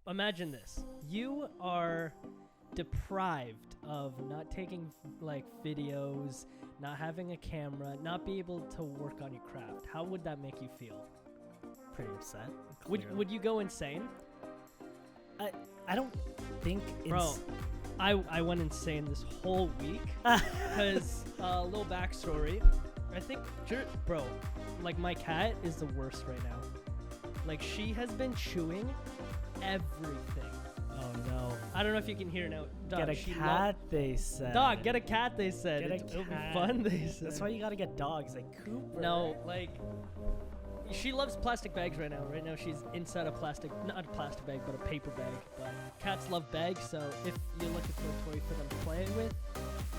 imagine this. You are deprived of not taking like videos, not having a camera, not be able to work on your craft. How would that make you feel? Pretty upset. Would you go insane? I don't think it's... Bro, I went insane this whole week because a little backstory. I think, bro, like my cat is the worst right now. Like she has been chewing everything. Oh no. I don't know if you can hear now. Dog, Get a cat, they said. Dog, get a cat, they said. Get a It'll be cat. fun, they said. That's why you gotta get dogs, like Cooper. No, like, she loves plastic bags right now. Right now she's inside a plastic, not a plastic bag, but a paper bag. But cats love bags, so if you're looking for a toy for them to play with,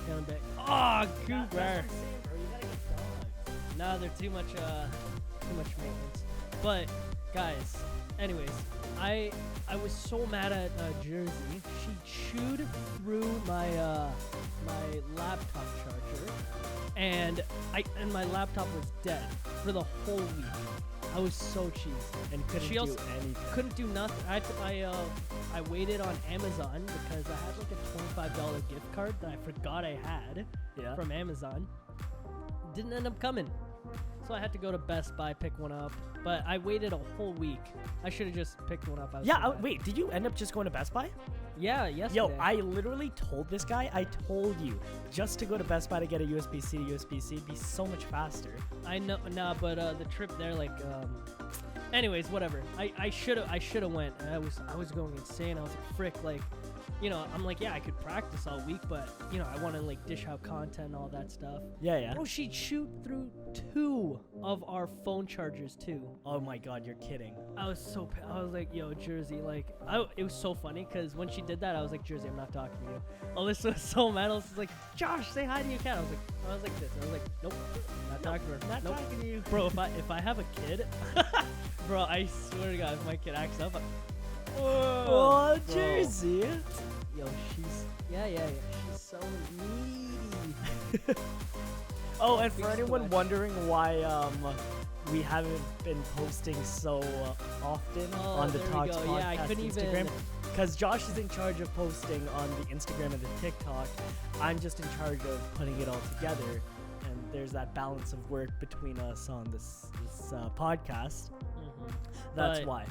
get them back. Oh, Cooper. That's what I'm saying, bro. You gotta get dogs. No, they're too much maintenance. But, guys, anyways, I was so mad at Jersey. She chewed through my my laptop charger, and my laptop was dead for the whole week. I was so cheesy. And couldn't She also do anything. couldn't do nothing. I waited on Amazon because I had like a $25 gift card that I forgot I had from Amazon. Didn't end up coming. So I had to go to Best Buy, pick one up. But I waited a whole week. I should have just picked one up. Wait, did you end up just going to Best Buy? Yeah, yesterday. Yo, I literally told this guy, I told you, just to go to Best Buy to get a USB-C to USB-C, it'd be so much faster. I know, but the trip there, like, anyways, whatever. I should have went. I was going insane. I was like, frick, like, you know, I'm like, yeah, I could practice all week, but, you know, I want to, like, dish out content and all that stuff. Yeah. Bro, she chewed through 2 of our phone chargers, too. Oh my god, you're kidding. I was like, yo, Jersey, like, it was so funny, because when she did that, I was like, Jersey, I'm not talking to you. Alyssa was so mad. Alyssa was like, Josh, say hi to your cat. I was like this. I was like, nope, not talking to her. Not talking to you. Bro, if I have a kid, bro, I swear to God, if my kid acts up, Oh, bro. Jersey. Yo, she's she's so needy. Oh, and Big for anyone stretch. wondering why we haven't been posting so often on the there we Talks go. podcast Yeah, I couldn't Instagram, even. because Josh is in charge of posting on the Instagram and the TikTok. I'm just in charge of putting it all together, and there's that balance of work between us on this podcast. That's But- why.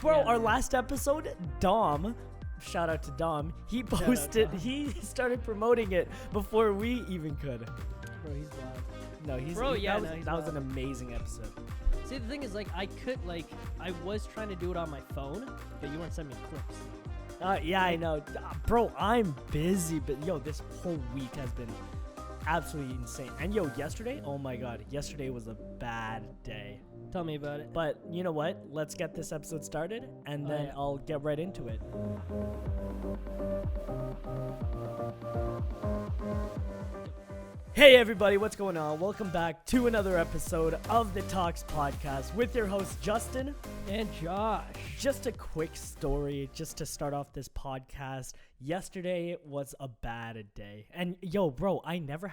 Bro, Yeah, our man. last episode, Dom, shout out to Dom, he posted, Dom. he started promoting it before we even could. Bro, he's wild. No, he's Bro, yeah, that was, no, he's that was an wild. amazing episode. See, the thing is, like, I was trying to do it on my phone, but you weren't sending me clips. Yeah, I know. Bro, I'm busy, but yo, this whole week has been absolutely insane. And yo, yesterday, oh my god, yesterday was a bad day. Tell me about it. But you know what? Let's get this episode started, and then yeah. I'll get right into it. Hey everybody, what's going on? Welcome back to another episode of the Talks podcast with your host Justin And Josh. Just a quick story just to start off this podcast. Yesterday was a bad day. And yo, bro, I never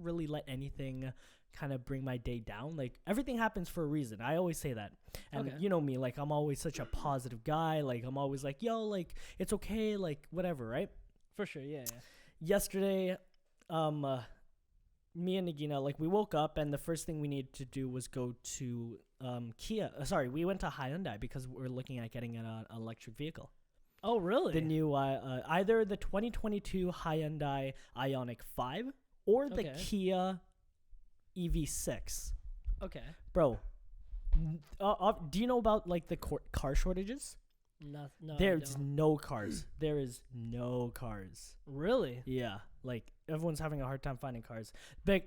really let anything kind of bring my day down. Like, everything happens for a reason. I always say that. And Okay. you know me, like, I'm always such a positive guy. Like, I'm always like, yo, like, it's okay, like, whatever, right? For sure, yeah. Yesterday, me and Nagina, like, we woke up and the first thing we needed to do was go to we went to Hyundai because we're looking at getting an electric vehicle. Oh, really? The new either the 2022 Hyundai Ioniq 5 or the Okay. Kia EV6. Okay. Bro, do you know about like the car shortages? No, I There's don't. no cars. There is no cars. Really? Yeah, like everyone's having a hard time finding cars. But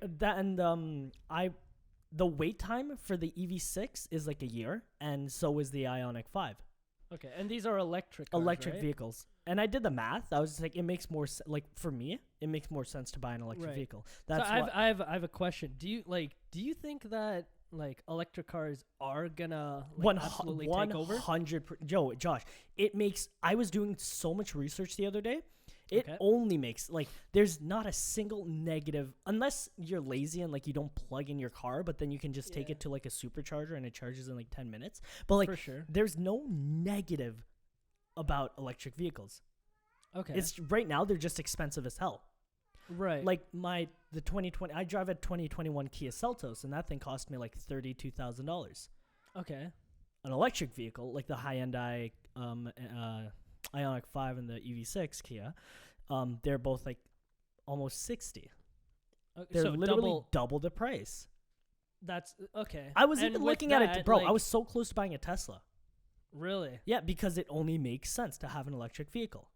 the wait time for the EV6 is like a year, and so is the Ioniq 5. Okay, and these are electric cars, right? Vehicles. And I did the math. I was just like, it makes more like for me, it makes more sense to buy an electric Right. vehicle. So That's I have a question. Do you think that like electric cars are gonna like, absolutely take over? 100%. Yo, Josh, it makes. I was doing so much research the other day. It Okay. only makes like there's not a single negative unless you're lazy and like you don't plug in your car, but then you can just take Yeah. it to like a supercharger and it charges in like 10 minutes. But like For sure. there's no negative about electric vehicles. Okay. It's right now they're just expensive as hell. right. Like the 2020, I drive a 2021 Kia Seltos, and that thing cost me like $32,000. Okay. An electric vehicle, like the high-end Ioniq 5 and the EV6 Kia, they're both like almost 60. They're so literally double the price. That's okay. I was And even with looking at it, that, bro. like, I was so close to buying a Tesla. really. Yeah, because it only makes sense to have an electric vehicle.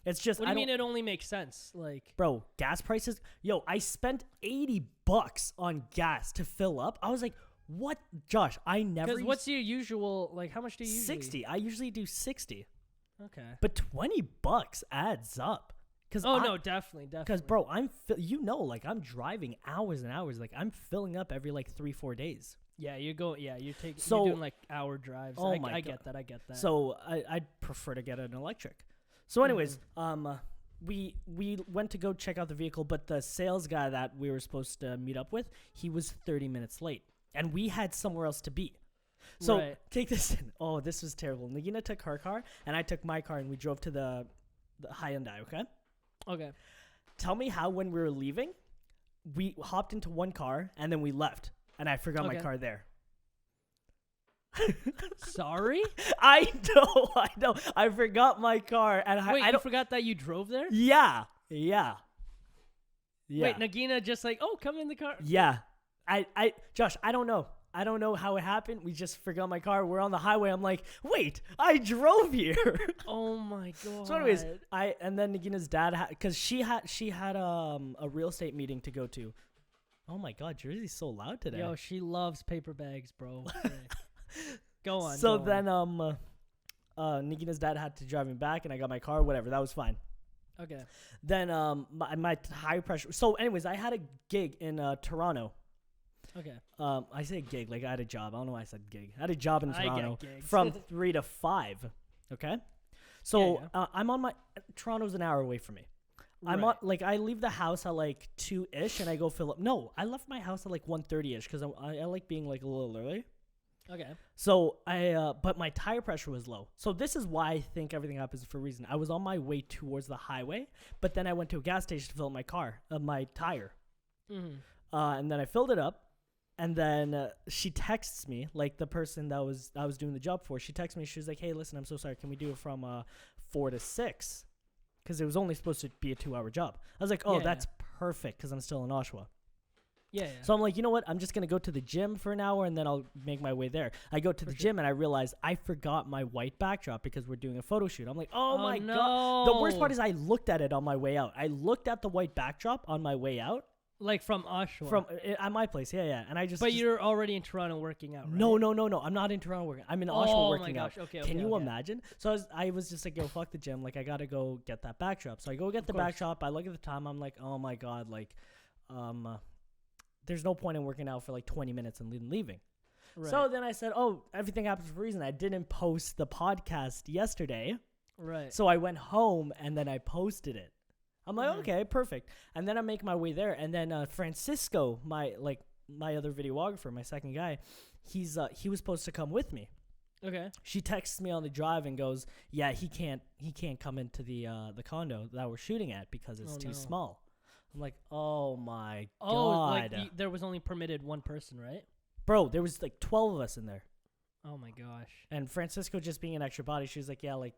It's just What do you mean it only makes sense? Like, bro, gas prices. Yo, I spent $80 on gas to fill up. I was like, what, Josh? I never. because what's your usual? Like, how much do you usually? 60? I usually do 60, Okay. but $20 adds up. Oh no, definitely. Because bro, like I'm driving hours and hours. Like I'm filling up every like 3-4 days. Yeah, you go. Yeah, you're So- you're doing like hour drives. Oh I my get that. I get that. So I'd prefer to get an electric. So anyways, we went to go check out the vehicle, but the sales guy that we were supposed to meet up with, he was 30 minutes late, and we had somewhere else to be. So Right. take this in. Oh, this was terrible. Nagina took her car, and I took my car, and we drove to the Hyundai. Okay. Okay. Tell me how when we were leaving, we hopped into one car and then we left, and I forgot my Okay. car there. Sorry. I know. I forgot my car, and Wait, I you don't. forgot that you drove there? Yeah. Wait, Nagina just like, oh, come in the car. Yeah. Josh, I don't know. I don't know how it happened. We just forgot my car. We're on the highway. I'm like, wait, I drove here. Oh my god. So anyways, and then Nagina's dad because she had a real estate meeting to go to. Oh my god, Jersey's so loud today. Yo, she loves paper bags, bro. Okay. Go on. So go then Nagina's dad had to drive me back, and I got my car. Whatever, that was fine. on. Okay. Then my high pressure. So anyways, I had a gig in Toronto. Okay. I say gig like I had a job. I don't know why I said gig. I had a job in I get Toronto gigs. from 3 to 5. Okay. So Yeah. I'm on my Toronto's an hour away from me. I'm on like I leave the house at like 2-ish and I go fill up. No, I left my house at like 1:30ish because I like being like a little early. Okay. So but my tire pressure was low. So this is why I think everything happens for a reason. I was on my way towards the highway, but then I went to a gas station to fill up my car, my tire, and then I filled it up. And then she texts me, like the person that I was doing the job for. She texts me. She was like, "Hey, listen, I'm so sorry. Can we do it from 4 to 6? Because it was only supposed to be a 2-hour job." I was like, "Oh, Yeah, that's perfect," because I'm still in Oshawa. Yeah. So I'm like, you know what? I'm just gonna go to the gym for an hour and then I'll make my way there. I go to the gym and I realize I forgot my white backdrop because we're doing a photo shoot. I'm like, oh my god. The worst part is I looked at it on my way out. I looked at the white backdrop on my way out. Like from Oshawa. From at my place, yeah. And I just. But you're already in Toronto working out, right? No. I'm not in Toronto working. I'm in Oshawa working out. Okay, Can you imagine? So I was just like, yo, fuck the gym. Like, I gotta go get that backdrop. So I go get the backdrop. I look at the time. I'm like, oh my god, like, there's no point in working out for like 20 minutes and leaving. Right. So then I said, oh, everything happens for a reason. I didn't post the podcast yesterday. Right. So I went home and then I posted it. I'm like, okay, perfect. And then I make my way there. And then Francisco, my other videographer, my second guy, he was supposed to come with me. Okay. She texts me on the drive and goes, yeah, he can't come into the condo that we're shooting at because it's too small. I'm like, oh my god. Like there was only permitted one person, right? Bro, there was like 12 of us in there. Oh my gosh. And Francisco just being an extra body, she was like, yeah, like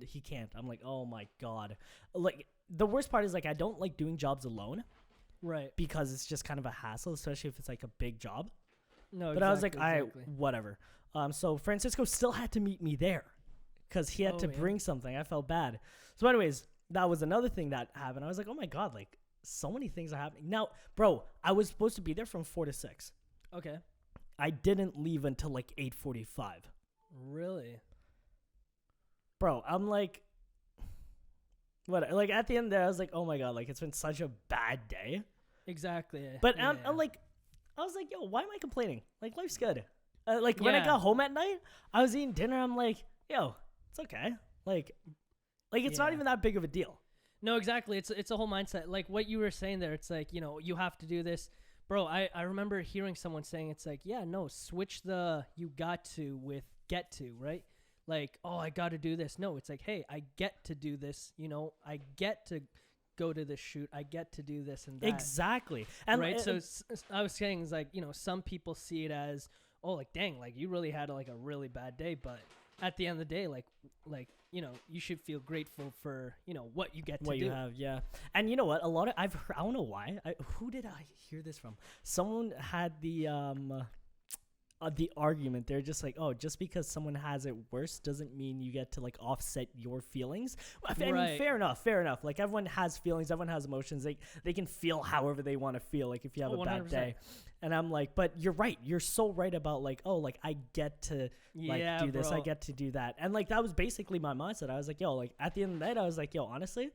he can't. I'm like, oh my god. Like the worst part is like I don't like doing jobs alone. Right. Because it's just kind of a hassle, especially if it's like a big job. No, but I was like, whatever. So Francisco still had to meet me there because he had to bring something. I felt bad. So anyways, that was another thing that happened. I was like, oh my god, like so many things are happening. Now, bro, I was supposed to be there from 4 to 6. Okay. I didn't leave until like 8:45. Really? Bro, I'm like, what? Like at the end there, I was like, oh my god, like it's been such a bad day. Exactly. But I'm like, I was like, yo, why am I complaining? Like life's good. Like when I got home at night, I was eating dinner. I'm like, yo, it's okay. Like it's not even that big of a deal. No, exactly. It's a whole mindset. Like what you were saying there. It's like, you know, you have to do this. Bro, I remember hearing someone saying it's like, yeah, no, switch the you got to with get to, right? like, oh, I got to do this. No, it's like, hey, I get to do this. You know, I get to go to this shoot. I get to do this and that. Exactly. And right. So I was saying, is like, you know, some people see it as, oh, like, dang, like you really had like a really bad day. But at the end of the day, like, you know, you should feel grateful for, you know, what you get to do. What you have, yeah. And you know what? A lot of I've heard, I don't know why. Who did I hear this from? Someone had the argument. They're just like, oh, just because someone has it worse doesn't mean you get to like offset your feelings. I mean, fair enough. Like everyone has feelings, everyone has emotions. They can feel however they want to feel. Like if you have a bad 100%. day, and I'm like, but you're right. You're so right about like, oh, like I get to like do this, I get to do that, and like that was basically my mindset. I was like, yo, like at the end of the night, I was like, yo, honestly,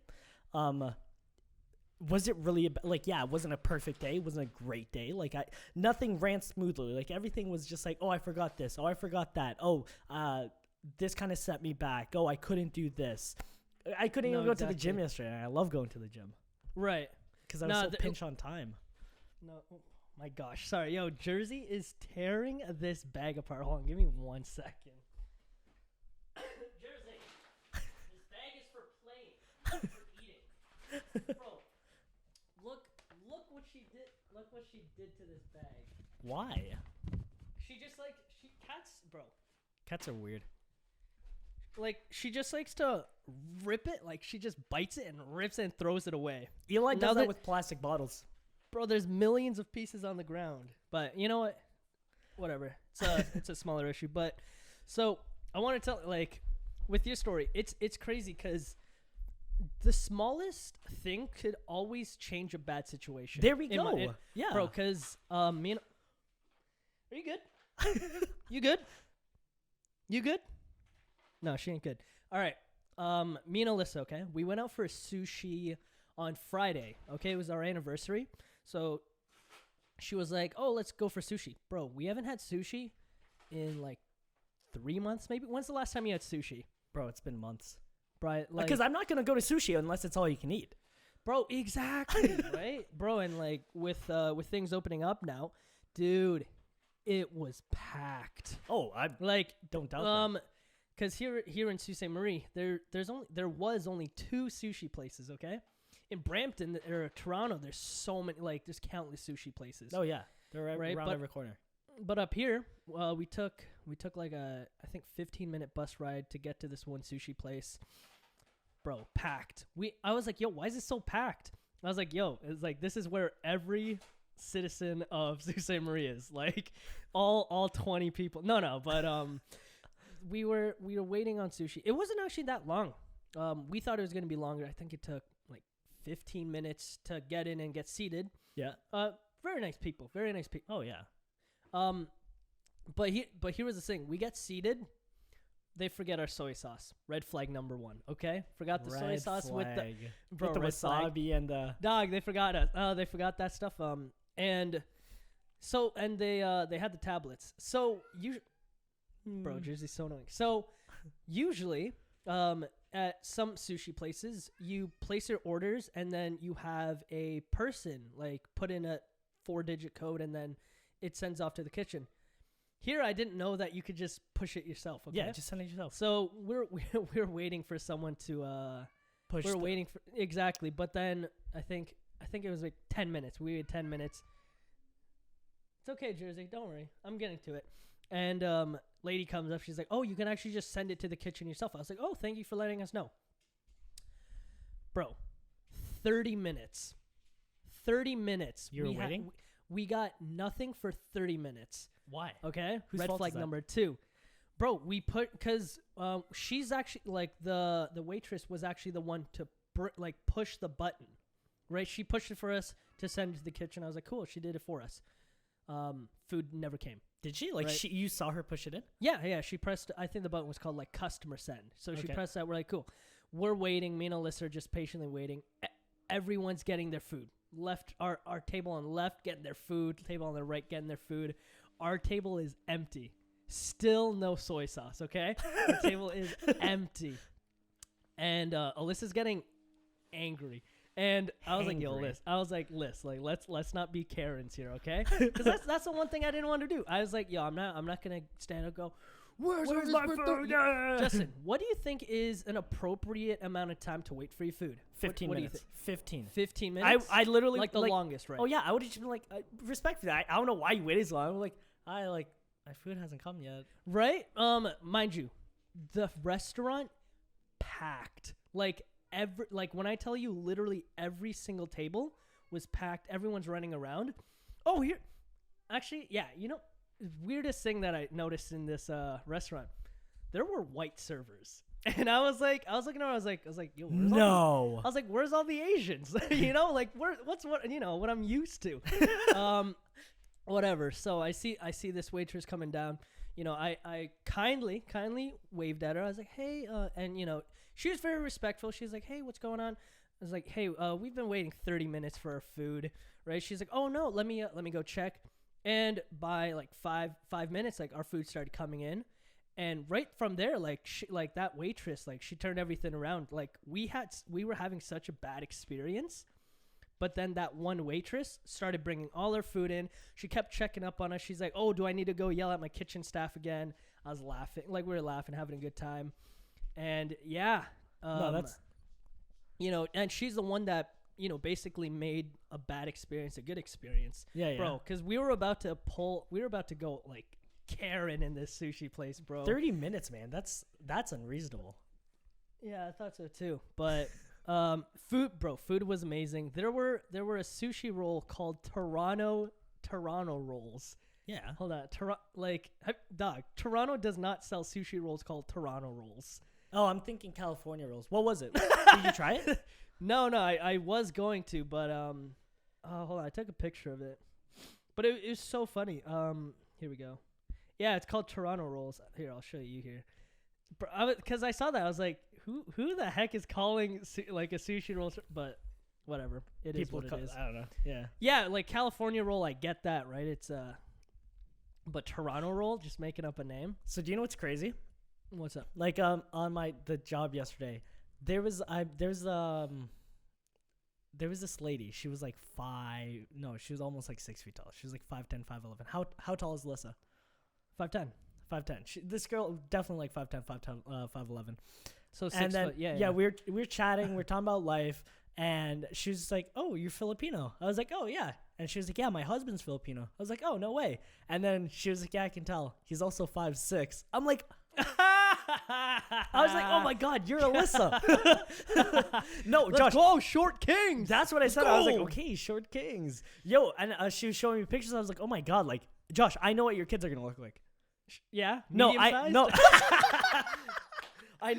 was it really like, yeah, it wasn't a perfect day, it wasn't a great day, like nothing ran smoothly, like everything was just like, oh, I forgot this, oh, I forgot that, oh, this kind of set me back, oh, I couldn't do this, I couldn't even go to the gym yesterday. I love going to the gym, right, because I was so pinch on time. No, oh my gosh, sorry, yo, Jersey is tearing this bag apart. Hold on, give me 1 second. Jersey, this bag is for playing, not for eating. Bro, look what she did. Look what she did to this bag. Why? She just like cats, bro. Cats are weird. Like she just likes to rip it. Like she just bites it and rips it and throws it away. Eli does that with plastic bottles. Bro, there's millions of pieces on the ground. But you know what? Whatever. It's a smaller issue. But so I want to tell, like, with your story, it's crazy because the smallest thing could always change a bad situation. There we go. Yeah, bro. Because me and are you good? You good? You good? No, she ain't good. All right. Me and Alyssa. Okay, we went out for sushi on Friday. Okay, it was our anniversary. So she was like, "Oh, let's go for sushi." Bro, we haven't had sushi in like 3 months maybe. When's the last time you had sushi? Bro, it's been months. Right, like, because I'm not going to go to sushi unless it's all you can eat. Bro, exactly, right? Bro, and like with things opening up now, dude, it was packed. Oh, I like don't doubt that. Because here in Sault Ste. Marie, there was only 2 sushi places, okay? In Brampton or Toronto, there's so many, like, there's countless sushi places. Oh yeah, they're around every corner. But up here, we took like a, I think, 15-minute bus ride to get to this one sushi place. Bro, packed. I was like, yo, why is it so packed? I was like, yo, it's like, this is where every citizen of Sault Ste. Marie is. Like, all 20 people. No, but we were waiting on sushi. It wasn't actually that long. We thought it was going to be longer. I think it took like 15 minutes to get in and get seated. Yeah. Very nice people. Very nice people. Oh yeah. But here was the thing. We get seated. They forget our soy sauce. Red flag number 1. Okay, forgot the soy sauce with the wasabi and the dog. They forgot us. They forgot that stuff. And they had the tablets. So bro, Jersey's so annoying. So usually, at some sushi places, you place your orders and then you have a person like put in a 4-digit code and then it sends off to the kitchen. Here, I didn't know that you could just push it yourself. Okay? Yeah, just send it yourself. So we're waiting for someone to push. We're waiting for exactly, but then I think it was like 10 minutes. We waited 10 minutes. It's okay, Jersey. Don't worry. I'm getting to it. And lady comes up. She's like, "Oh, you can actually just send it to the kitchen yourself." I was like, "Oh, thank you for letting us know." Bro, 30 minutes. 30 minutes. You were waiting? We got nothing for 30 minutes. Why? Okay. Whose Red fault flag is that? number 2. Bro, because she's actually like the waitress was actually the one to push the button, right? She pushed it for us to send it to the kitchen. I was like, cool. She did it for us. Food never came. Did she? Like, right? You saw her push it in? Yeah. She pressed, I think the button was called like customer send. So she pressed that. We're like, cool. We're waiting. Me and Alyssa are just patiently waiting. Everyone's getting their food. Left, our table on the left getting their food. Table on the right getting their food. Our table is empty. Still no soy sauce, okay? The table is empty. And Alyssa's getting angry. And I was like, yo, Liz, like let's not be Karens here, okay? Because that's the one thing I didn't want to do. I was like, yo, I'm not gonna stand up and go, Where's my food? Justin, what do you think is an appropriate amount of time to wait for your food? 15 what minutes. 15. 15 minutes? I literally like the longest, right? Oh yeah, I would have been like, respectfully, I don't know why you waited so long. I'm like, my food hasn't come yet. Right? Mind you, the restaurant packed. Like when I tell you, literally every single table was packed. Everyone's running around. Oh, here, actually, yeah. You know, weirdest thing that I noticed in this restaurant, there were white servers. And I was looking around. I was like, yo, where's all the Asians? You know, like what I'm used to. Whatever. So I see this waitress coming down. You know, I kindly waved at her. I was like, hey, and you know, she was very respectful. She's like, hey, what's going on? I was like, hey, we've been waiting 30 minutes for our food, right? She's like, oh no, let me go check. And by like five minutes, like our food started coming in. And right from there, like that waitress, like she turned everything around. Like we were having such a bad experience, but then that one waitress started bringing all her food in. She kept checking up on us. She's like, "Oh, do I need to go yell at my kitchen staff again?" I was laughing, like we were laughing, having a good time, and yeah, no, that's you know, and she's the one that basically made a bad experience a good experience. Yeah, bro. Because we were about to go like Karen in this sushi place, bro. 30 minutes, man. That's unreasonable. Yeah, I thought so too. But food was amazing. There were a sushi roll called Toronto rolls. Yeah. Hold on. Toronto does not sell sushi rolls called Toronto rolls. Oh, I'm thinking California rolls. What was it? Did you try it? No, I was going to, but hold on. I took a picture of it. But it was so funny. Here we go. Yeah, it's called Toronto rolls. Here, I'll show you here. Because I saw that, I was like, who the heck is calling like a sushi roll? But whatever, it is what it is. I don't know. Yeah. Yeah, like California roll, I get that, right? It's but Toronto roll, just making up a name. So do you know what's crazy? What's up? Like on the job yesterday, there was this lady. She was like she was almost like 6 feet tall. She was like 5'10", 5'11". How tall is Alyssa? 5'10". 5'10". This girl definitely like 5'10", 5'11". So 6 foot. Yeah. We were chatting. We're talking about life, and she was just like, "Oh, you're Filipino." I was like, "Oh yeah," and she was like, "Yeah, my husband's Filipino." I was like, "Oh, no way." And then she was like, "Yeah, I can tell. He's also 5'6". I'm like. I was like, "Oh my God, you're Alyssa!" No, Let's Josh. Go, short kings. That's what I said. I was like, "Okay, short kings." Yo, and she was showing me pictures. I was like, "Oh my God, like Josh, I know what your kids are gonna look like." Yeah. No, I know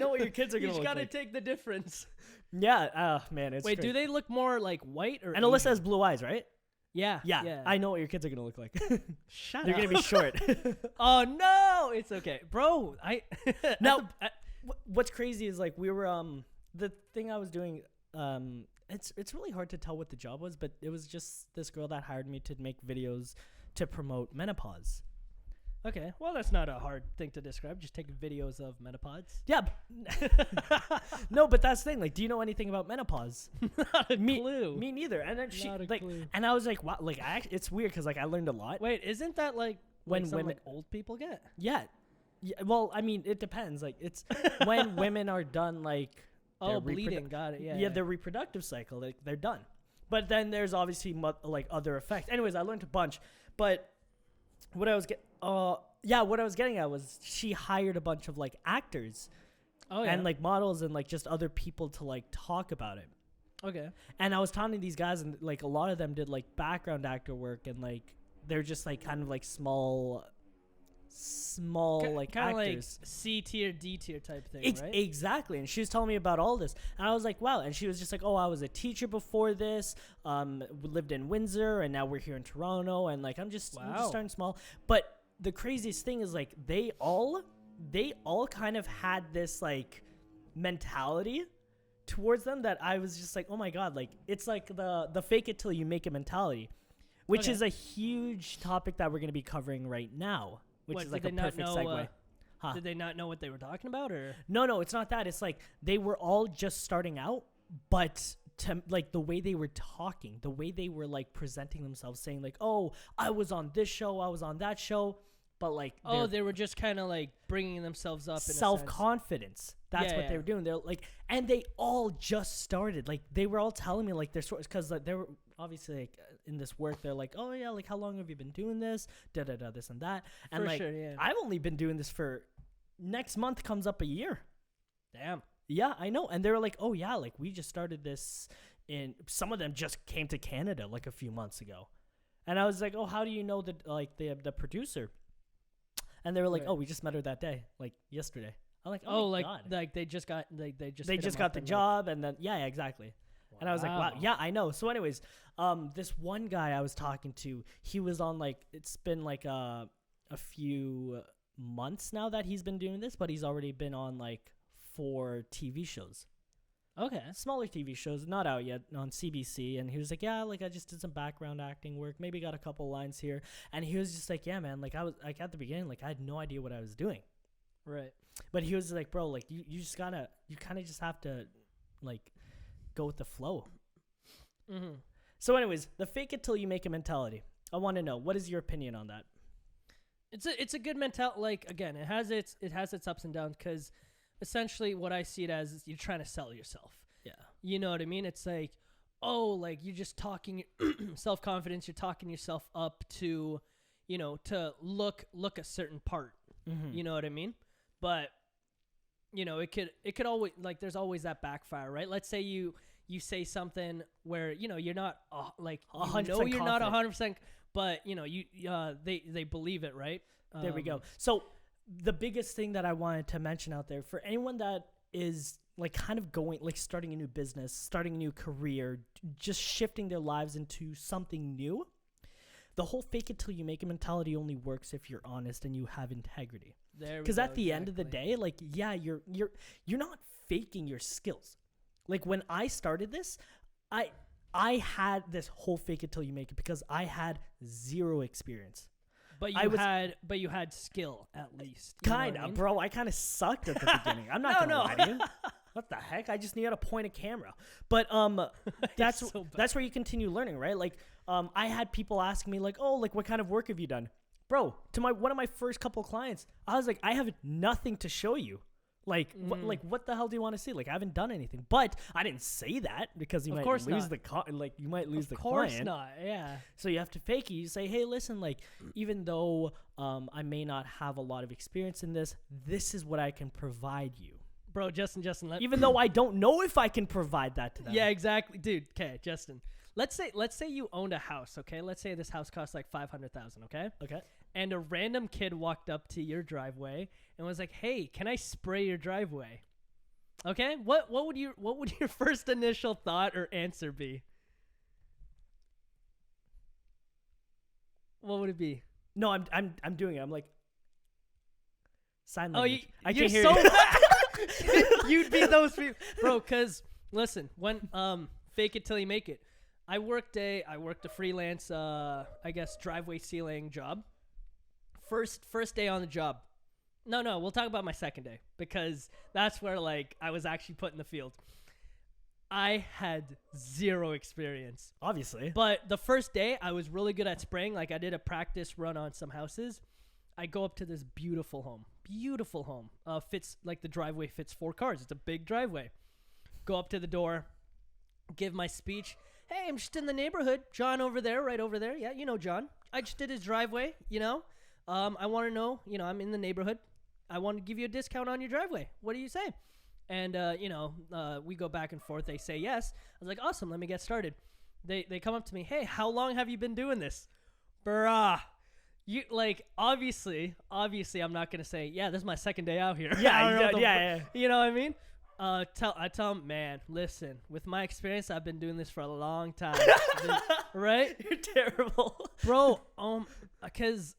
what your kids are gonna look like. You just gotta take the difference. Yeah. Man, it's. Wait, crazy. do they look more like white or? And Alyssa has blue eyes, right? Yeah. I know what your kids are gonna look like. Shut up. They're gonna be short. Oh no, it's okay, bro. Now, what's crazy is like we were the thing I was doing. It's really hard to tell what the job was, but it was just this girl that hired me to make videos to promote menopause. Okay, well that's not a hard thing to describe. Just taking videos of menopause. Yeah. No, but that's the thing. Like, do you know anything about menopause? Not a clue. Me neither. And then she Not a like, clue. and I was like, wow. Like, it's weird because like I learned a lot. Wait, isn't that like when something women like old people get? Yeah. Well, I mean, it depends. Like, it's when women are done like. Bleeding. Got it. Yeah. Yeah, their reproductive cycle. Like, they're done. But then there's obviously like other effects. Anyways, I learned a bunch. But what I was getting at was she hired a bunch of like actors, and like models and like just other people to like talk about it. Okay. And I was talking to these guys, and like a lot of them did like background actor work, and like they're just like kind of like small like kind of like actors. C tier, D tier type thing, right? Exactly. And she was telling me about all this, and I was like, wow. And she was just like, oh, I was a teacher before this. We lived in Windsor, and now we're here in Toronto, and like I'm just starting small. But the craziest thing is like they all kind of had this like mentality towards them that I was just like, oh my God, like it's like the fake it till you make it mentality, which is a huge topic that we're going to be covering right now, which is like a perfect segue. Did they not know what they were talking about, or? No, it's not that. It's like they were all just starting out, but like the way they were talking, the way they were like presenting themselves, saying like, oh, I was on this show, I was on that show. but like they were just kind of like bringing themselves up. Self-confidence. That's Yeah, what they were doing. They're like, and they all just started. Like they were all telling me like their stories because like they were obviously like in this work. They're like, oh yeah, like how long have you been doing this? Da da da, this and that. And For like sure, yeah. I've only been doing this for next month comes up a year. Damn. Yeah, I know. And they were like, oh yeah, like we just started this. In some of them just came to Canada like a few months ago, and I was like, oh, how do you know that like the producer? And they were like, Right. oh, we just met her that day, like yesterday. I'm like, Oh, my like God. like they just got they just They hit just him got up the and, job, and then yeah, exactly. And I was like, wow, Wow. yeah, I know. So anyways, this one guy I was talking to, he was on like, it's been like a few months now that he's been doing this, but he's already been on like 4 TV shows. Okay. Smaller TV shows, not out yet, on CBC. And he was like, yeah, like I just did some background acting work, maybe got a couple lines here. And he was just like, yeah, man, like I was like at the beginning, like I had no idea what I was doing. Right. But he was like, bro, like you just gotta, you kind of just have to like go with the flow. Mm-hmm. So anyways, the fake it till you make it mentality. I want to know, what is your opinion on that? It's a good mentality. Like again, it has its ups and downs because essentially what I see it as is you're trying to sell yourself. Yeah. You know what I mean? It's like, oh, like you're just talking self-confidence. You're talking yourself up to, you know, to look a certain part. Mm-hmm. You know what I mean? But you know, it could always like there's always that backfire, right? Let's say you say something where you know you're not like you 100% know you're not confident. 100%, but you know they believe it, right? There we go. So the biggest thing that I wanted to mention out there for anyone that is like kind of going, like starting a new business, starting a new career, just shifting their lives into something new, the whole fake it till you make it mentality only works if you're honest and you have integrity. Because at the end of the day, like, yeah, you're not faking your skills. Like when I started this, I had this whole fake it till you make it because I had zero experience. But you had skill at least. Kind of, bro. I kind of sucked at the beginning. I'm not gonna lie to you. What the heck? I just knew how to point a camera. But that's so that's where you continue learning, right? Like I had people asking me like, oh, like what kind of work have you done, bro? To one of my first couple clients, I was like, I have nothing to show you. Like, what the hell do you want to see? Like, I haven't done anything. But I didn't say that because you might lose you might lose the client. Of course not, yeah. So you have to fake it. You say, hey, listen, like, even though I may not have a lot of experience in this, this is what I can provide you. Bro, Justin, even though I don't know if I can provide that to them. Yeah, exactly. Dude, okay, Justin. Let's say you owned a house, okay? Let's say this house costs like $500,000, okay? Okay. And a random kid walked up to your driveway and was like, "Hey, can I spray your driveway?" Okay? What would your first initial thought or answer be? What would it be? No, I'm doing it. I'm like sign Oh, language. I you're can't hear so you. bad. You'd be those people, bro. Cause listen, when fake it till you make it. I worked a freelance I guess driveway sealing job. First day on the job. No, we'll talk about my second day because that's where like I was actually put in the field. I had zero experience. Obviously. But the first day I was really good at spraying. Like I did a practice run on some houses. I go up to this beautiful home. Fits like the driveway fits 4 cars. It's a big driveway. Go up to the door, give my speech. Hey, I'm just in the neighborhood. John over there, right over there. Yeah, you know John. I just did his driveway, you know. I want to know, you know, I'm in the neighborhood. I want to give you a discount on your driveway. What do you say? And, we go back and forth. They say yes. I was like, awesome, let me get started. They come up to me, hey, how long have you been doing this? Bruh. You, like, obviously, I'm not going to say, yeah, this is my second day out here. Yeah. You know what I mean? I tell him, man, listen, with my experience, I've been doing this for a long time. Right? You're terrible. Bro, because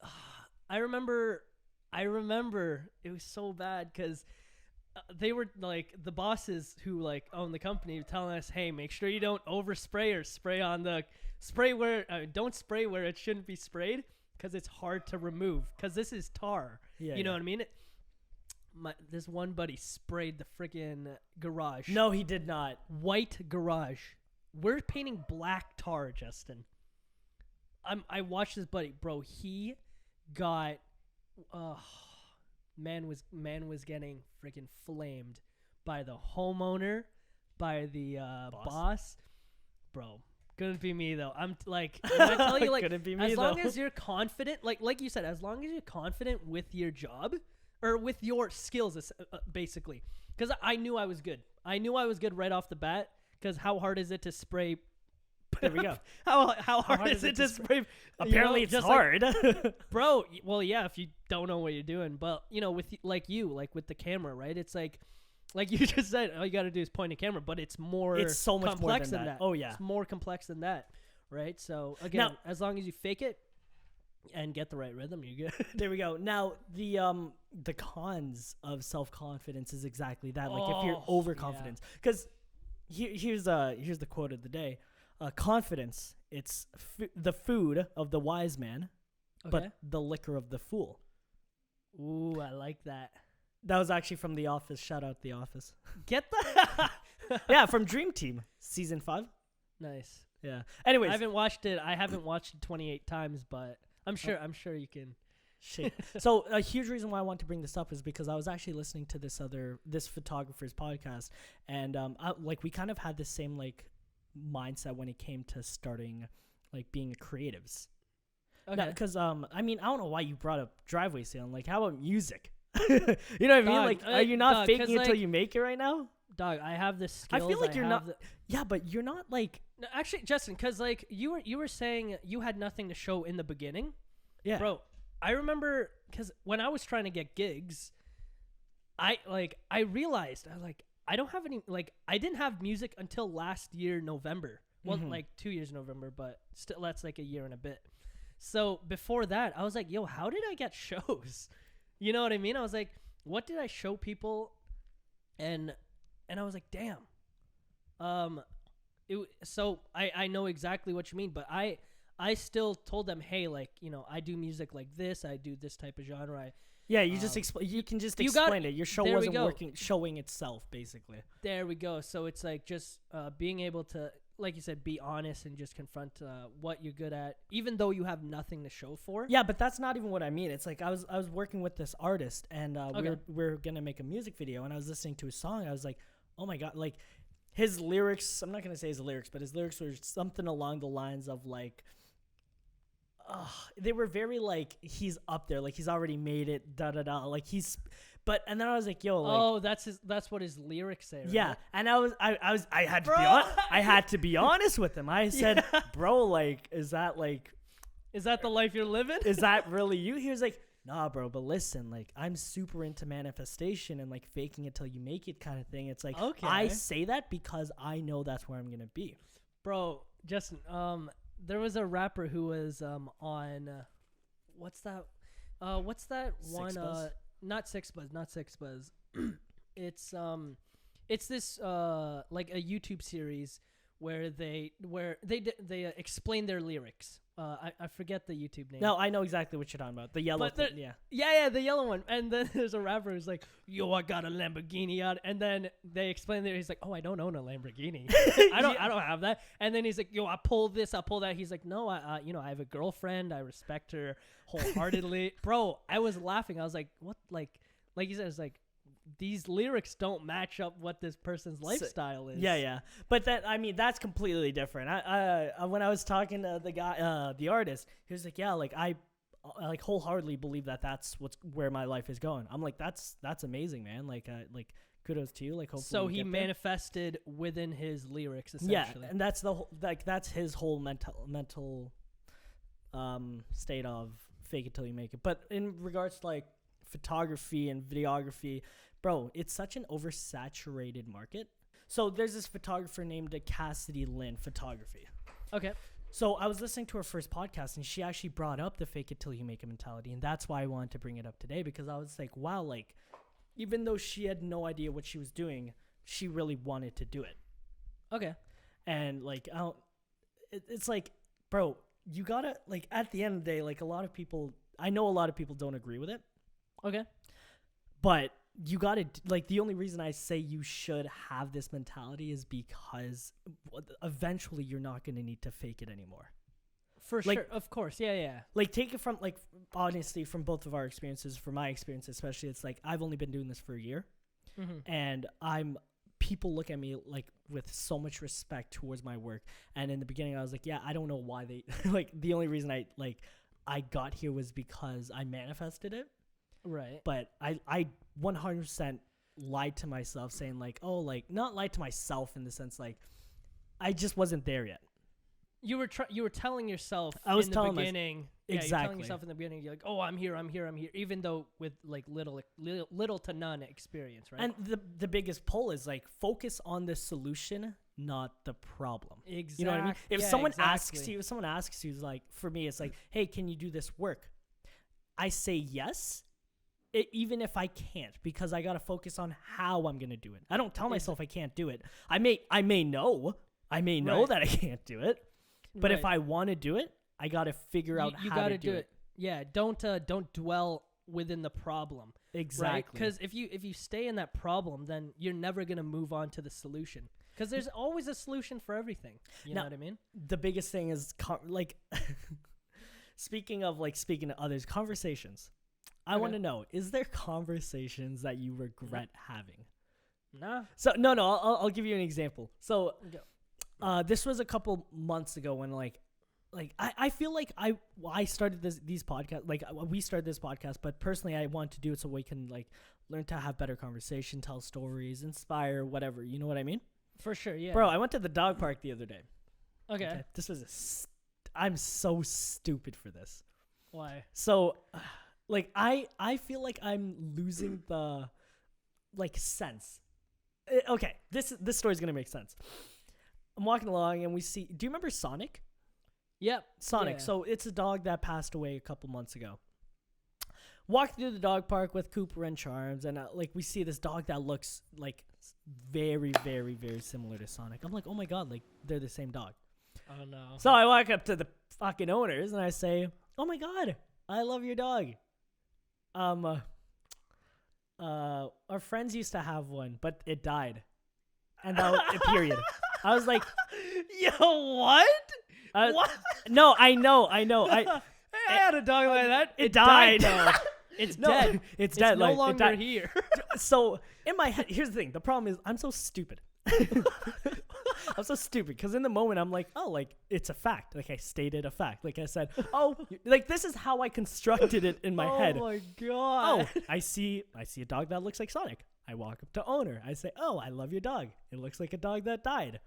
I remember it was so bad because they were like the bosses who like own the company telling us, hey, make sure you don't overspray or don't spray where it shouldn't be sprayed because it's hard to remove because this is tar. You know what I mean? This one buddy sprayed the freaking garage. No, he did not. White garage. We're painting black tar, Justin. I watched this buddy, bro. He got uh, man was getting freaking flamed by the homeowner, by the boss. Bro, couldn't be me though. I'm like, when I tell you, like, Couldn't be me, as long though. as you're confident, like you said, as long as you're confident with your job or with your skills, basically. Because I knew I was good. I knew I was good right off the bat. Because how hard is it to spray? There we go. How hard is it to spray? Apparently, you know, it's just hard. bro. Well, yeah, if you don't know what you're doing, but you know, with like with the camera, right? It's like you just said, all you got to do is point a camera, but it's more. It's so much more complex than that. Oh yeah, it's more complex than that, right? So again, as long as you fake it and get the right rhythm, you're good. there we go. Now the cons of self-confidence is exactly that. Like if you're overconfident, because here's the quote of the day. Confidence, it's the food of the wise man, but the liquor of the fool. Ooh, I like that. That was actually from The Office. Shout out The Office. Get the Yeah, from Dream Team, season 5. Nice. Yeah. Anyways, I haven't watched it 28 times, but I'm sure you can. Shit. So a huge reason why I want to bring this up is because I was actually listening to this photographer's podcast, and we kind of had the same like mindset when it came to starting like being creatives. Okay. Because I mean, I don't know why you brought up driveway sale. Like, how about music? You know what I mean? Like, are you not faking it till you make it right now? Dog, I have the skills. I feel like you're not. Yeah, but you're not like. No, actually, Justin, because like you were saying you had nothing to show in the beginning. Yeah, bro. I remember because when I was trying to get gigs, I realized I was like, I don't have any, like, I didn't have music until last year November. Well, like 2 years November, but still that's like a year and a bit. So before that, I was like, yo, how did I get shows? You know what I mean? I was like, what did I show people? And I was like, damn. So I know exactly what you mean, but I still told them, hey, like, you know, I do music like this. I do this type of genre. Yeah, you just explain. You can just explain it. Your show wasn't showing itself, basically. There we go. So it's like just being able to, like you said, be honest and just confront what you're good at, even though you have nothing to show for. Yeah, but that's not even what I mean. It's like I was working with this artist, and we're gonna make a music video, and I was listening to his song. I was like, oh my god, like his lyrics. I'm not gonna say his lyrics, but his lyrics were something along the lines of like. They were very like he's up there, like he's already made it, da da da. Like and then I was like, yo, like, that's what his lyrics say. Right? Yeah, and I had to be honest with him. I said, bro, like, is that the life you're living? Is that really you? He was like, nah, bro, but listen, like, I'm super into manifestation and like faking it till you make it kind of thing. It's like, okay. I say that because I know that's where I'm gonna be, bro. Justin, there was a rapper who was on what's that one not Six Buzz it's this like a YouTube series where they explain their lyrics. I forget the YouTube name. No, I know exactly what you're talking about. The yellow thing, yeah. Yeah, the yellow one. And then there's a rapper who's like, yo, I got a Lamborghini out. And then they explain that he's like, oh, I don't own a Lamborghini. I don't have that. And then he's like, yo, I pull this, I pull that. He's like, no, I have a girlfriend. I respect her wholeheartedly. Bro, I was laughing. I was like, what? Like you said, it's like, these lyrics don't match up what this person's lifestyle is. Yeah. But that's completely different. I when I was talking to the guy, the artist, he was like, yeah, like I like wholeheartedly believe that that's where my life is going. I'm like, that's amazing, man. Like kudos to you. Like, hopefully. So he manifested within his lyrics, essentially. Yeah, and that's that's his whole mental state of fake it till you make it. But in regards to like photography and videography, bro, it's such an oversaturated market. So there's this photographer named Cassidy Lynn Photography. Okay. So I was listening to her first podcast, and she actually brought up the fake it till you make it mentality, and that's why I wanted to bring it up today, because I was like, wow, like, even though she had no idea what she was doing, she really wanted to do it. Okay. And like, it's like, bro, you gotta, like, at the end of the day, like, I know a lot of people don't agree with it. Okay. But you gotta, like, the only reason I say you should have this mentality is because eventually you're not gonna need to fake it anymore. For Like, sure, of course, yeah. Like, take it from, like, honestly, from both of our experiences, from my experience especially, it's like, I've only been doing this for a year, and people look at me, like, with so much respect towards my work, and in the beginning, I was like, yeah, I don't know why they, like, the only reason I got here was because I manifested it, Right. but I 100% lied to myself, saying, like, oh, like, not lied to myself in the sense, like, I just wasn't there yet. You were telling yourself in the beginning. Yeah, exactly. you're telling yourself in the beginning. You're like, oh, I'm here, even though with like little to none experience, right? And the biggest pull is like focus on the solution, not the problem. Exactly. You know what I mean? If someone asks you, like, for me, it's like, hey, can you do this work? I say yes, even if I can't, because I gotta focus on how I'm gonna do it. I don't tell myself I can't do it. I may know that I can't do it. But if I want to do it, I got to figure out how to do it. Yeah, don't dwell within the problem. Exactly. Because if you stay in that problem, then you're never going to move on to the solution. Because there's always a solution for everything. You know what I mean? The biggest thing is, like, speaking to others, conversations. I want to know, is there conversations that you regret having? No. So, no, I'll give you an example. So... this was a couple months ago when I feel like I started these podcasts, like we started this podcast, but personally I want to do it so we can like learn to have better conversation, tell stories, inspire, whatever. You know what I mean? For sure, yeah. Bro, I went to the dog park the other day. Okay. This was I'm so stupid for this. Why? So, like I feel like I'm losing the like sense. Okay, this story's gonna make sense. I'm walking along and we see. Do you remember Sonic? Yep. Sonic. Yeah. So it's a dog that passed away a couple months ago. Walked through the dog park with Cooper and Charms, and like we see this dog that looks like very, very, very similar to Sonic. I'm like, oh my god, like they're the same dog. Oh no. So I walk up to the fucking owners and I say, oh my god, I love your dog. Our friends used to have one, but it died, and that was period. I was like, yo, what? What? No, I know. I had a dog like that. It died. Though. It's dead. It's dead. No like, longer here. So in my head, here's the thing. The problem is I'm so stupid. I'm so stupid because in the moment I'm like, oh, like it's a fact. Like I stated a fact. Like I said, oh, like this is how I constructed it in my head. Oh my god. Oh, I see a dog that looks like Sonic. I walk up to owner. I say, oh, I love your dog. It looks like a dog that died.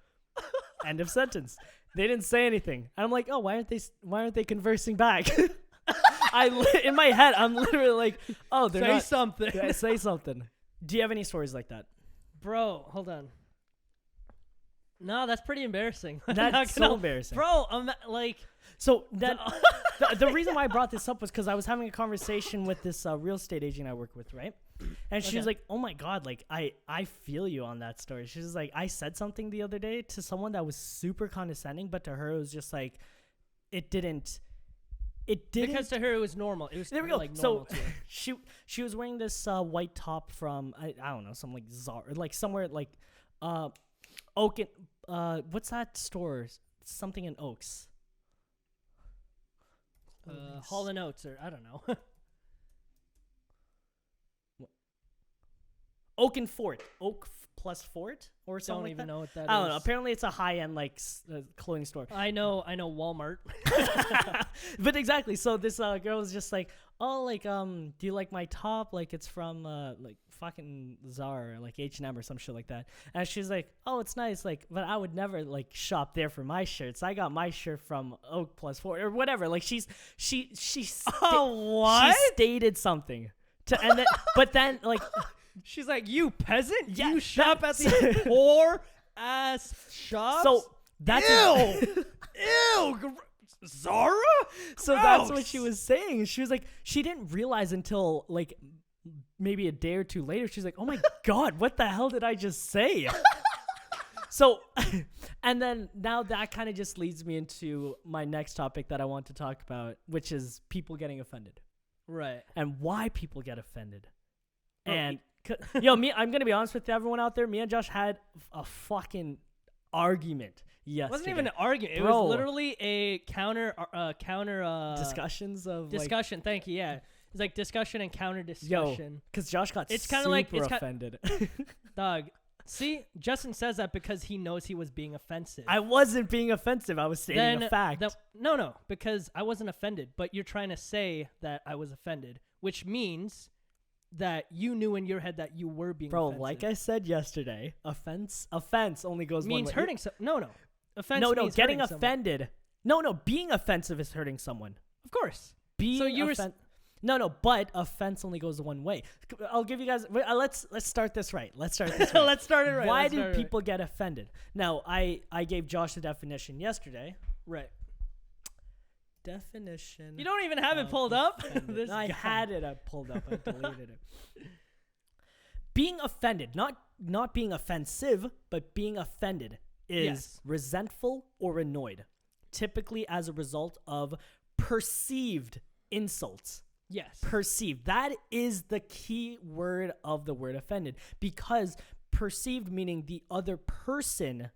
End of sentence. They didn't say anything. And I'm like, oh, why aren't they conversing back? In my head, I'm literally like, oh, they're not. Something. Yeah, say something. Do you have any stories like that? Bro, hold on. No, that's pretty embarrassing. That's so embarrassing. Bro, I'm like... So that the reason why I brought this up was because I was having a conversation with this real estate agent I work with, right? And she was like, oh my god, like I feel you on that story. She was like, I said something the other day to someone that was super condescending, but to her it was just like it didn't because to her it was normal. It was there we go. Like so to her. she was wearing this white top from I don't know, some like Zara, like somewhere like Oak and what's that store? Something in Oaks. Hall & Oates, or I don't know. Oak and Fort. Oak plus Fort or something. Don't even know what that is. I don't know. Apparently, it's a high-end like clothing store. I know Walmart. But exactly. So this girl was just like, oh, like do you like my top? Like it's from like fucking Zara, like H&M or some shit like that. And she's like, oh, it's nice. Like, but I would never like shop there for my shirts. I got my shirt from Oak plus Fort or whatever. Like she what? She stated something and then but then like. She's like, you peasant? Yeah, you shop at these poor ass shops? So that's ew, Zara? So that's what she was saying. She was like, she didn't realize until like maybe a day or two later. She's like, oh my god, what the hell did I just say? So, and then now that kind of just leads me into my next topic that I want to talk about, which is people getting offended. Right. And why people get offended. Oh, and I'm gonna be honest with everyone out there. Me and Josh had a fucking argument yesterday. It wasn't even an argument. It Bro. was literally a counter discussions of discussion. Thank you. Yeah, it's like discussion and counter Yo, discussion. because Josh got It's super kinda like- offended. Dog. See, Justin says that because he knows he was being offensive. I wasn't being offensive. I was stating a fact. No, because I wasn't offended. But you're trying to say that I was offended, which means that you knew in your head that you were being Bro, offensive. like I said yesterday, offense only goes means one way. hurting No. Offense No, means getting hurting someone. offended. No, being offensive is hurting someone. Of course. Being So you were but offense only goes one way. I'll give you guys. Let's start this right. Let's start this right. Let's start it right. Why Let's do start it people get offended? Now, I gave Josh the definition yesterday. right? Definition. You don't even have it pulled up. This I guy. had it pulled up. I deleted it. Being offended, not being offensive, but being offended is Yes. resentful or annoyed, typically as a result of perceived insults. Yes. Perceived. That is the key word of the word offended, because perceived meaning the other person's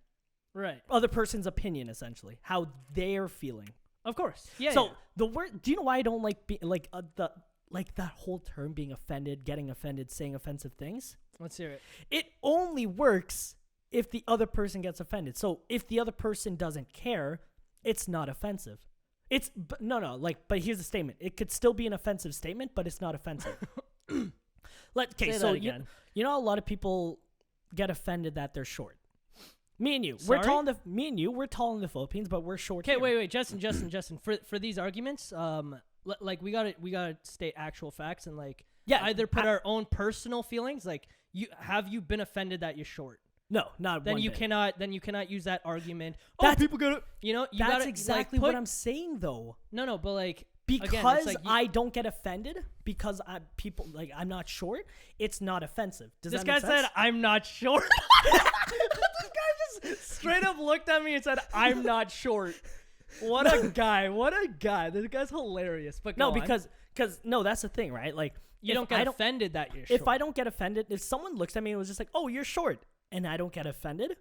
opinion, essentially, how they're feeling. Of course. Yeah. So yeah. the word, do you know why I don't like that whole term, being offended, getting offended, saying offensive things? Let's hear it. It only works if the other person gets offended. So if the other person doesn't care, it's not offensive. But here's the statement. It could still be an offensive statement, but it's not offensive. Say so that again. you know, a lot of people get offended that they're short. Me and you, Sorry? we're tall in the Philippines, but we're short. Okay, here. wait, Justin. For these arguments, like we gotta state actual facts and either put our own personal feelings. Like, have you been offended that you're short? No, not Then one you bit. cannot use that argument. People get it. You That's gotta exactly put, what I'm saying, though. No, but Because again, it's like I don't get offended because I'm not short. It's not offensive. Does this that guy make sense? said I'm not short. This guy just straight up looked at me and said I'm not short. What a guy! What a guy! This guy's hilarious. But go on. because that's the thing, right? Like, you don't get offended that you're short. If I don't get offended, if someone looks at me and was just like, "Oh, you're short," and I don't get offended,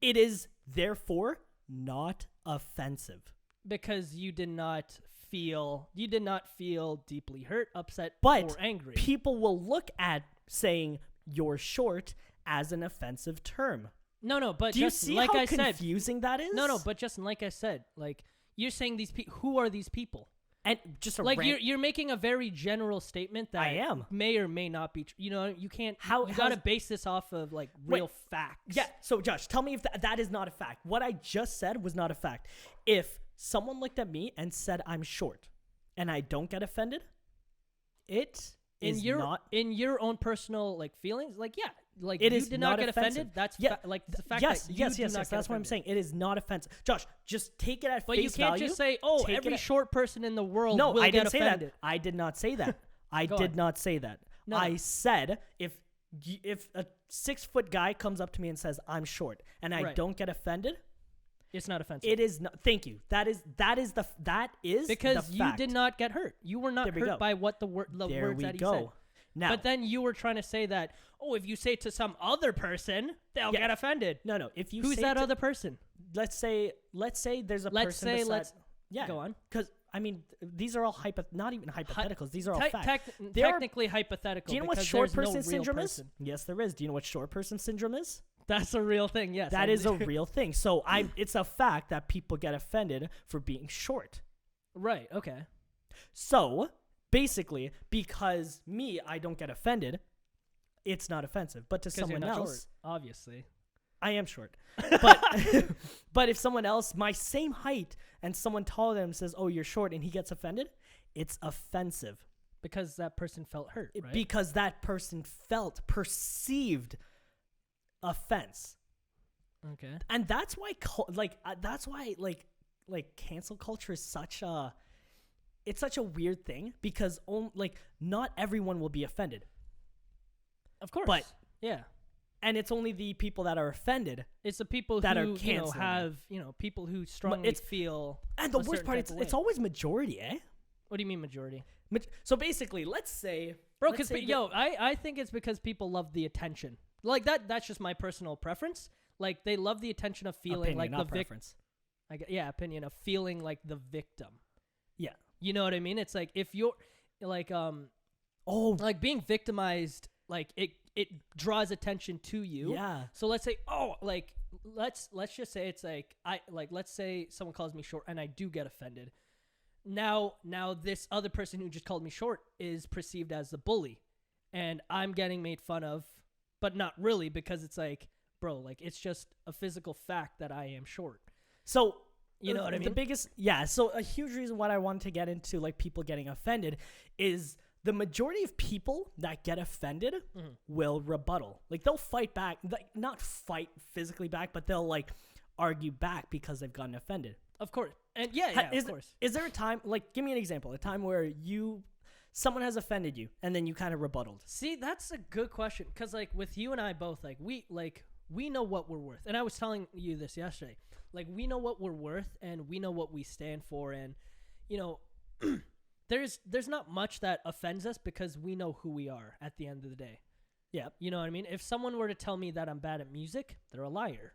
it is therefore not offensive. Because you did not feel deeply hurt, upset, But or angry. people will look at saying you're short as an offensive term. No, but Do you Justin, see like how I said, confusing that is? no, but Justin, like I said, like you're saying these people. Who are these people? And just a Like rant- you're making a very general statement that I am. may or may not be. You can't. How- you gotta how's- base this off of like real facts. Yeah, so Josh, tell me if that is not a fact. What I just said was not a fact. If someone looked at me and said I'm short and I don't get offended, it is not. In your own personal feelings, like It you is did not not get offensive. offended. That's Yeah, the fact yes, that you yes, do yes, not yes. get That's what I'm offended. saying. It is not offensive. Josh, just take it at But face you can't value. just say, Take it every at- short person in the world No, will I get didn't say offended. that. I did not say that. I Go did on. not say that. No, I no. said if a 6-foot guy comes up to me and says I'm short and I Right. don't get offended, It's not offensive. it is not. Thank you. That is because the you fact. did not get hurt. You were not There we go. hurt by what the words There we that he go. said. Now, But then you were trying to say that, if you say to some other person, they'll Yeah. get offended. no. If you Who's say that to- other person? Let's say there's a Let's person. say beside- let's yeah. go on. Because I mean, these are all not even hypotheticals. These are all facts. Technically hypothetical. Do you know what because short there's person no real syndrome person. is? Yes, there is. Do you know what short person syndrome is? That's a real thing. Yes, That is a real thing. So it's a fact that people get offended for being short. right. Okay. So basically, because I don't get offended, it's not offensive. But to Because you're someone not else, short, obviously. I am short. But but if someone else my same height and someone taller than him says, "Oh, you're short," and he gets offended, it's offensive. Because that person felt hurt, right? Because that person perceived offense. Okay. And that's why cancel culture is such a weird thing, because not everyone will be offended. Of course. But yeah. And it's only the people that are offended. It's the people that who are canceling have people who strongly feel. And the a worst certain part, type of it's way. always majority, eh? What do you mean majority? So basically, let's say, Bro, because I think it's because people love the attention. Like that's just my personal preference. Like they love the attention of feeling Opinion, like not the victim. preference. Opinion of feeling like the victim. Yeah. You know what I mean? It's like if you're like like being victimized, like it draws attention to you. Yeah. So let's say let's just say it's like let's say someone calls me short and I do get offended. Now this other person who just called me short is perceived as the bully, and I'm getting made fun of, but not really, because it's like, bro, like it's just a physical fact that I am short. So you know what I mean? The biggest, so a huge reason why I wanted to get into like people getting offended is the majority of people that get offended will rebuttal. Like they'll fight back, like not fight physically back, but they'll like argue back because they've gotten offended. Of course. And of course. Is there a time, like give me an example, a time where someone has offended you and then you kind of rebutted? See, that's a good question, because like with you and I both, like we know what we're worth. And I was telling you this yesterday. Like we know what we're worth and we know what we stand for, and you know there's not much that offends us because we know who we are at the end of the day. Yeah. You know what I mean? If someone were to tell me that I'm bad at music, they're a liar.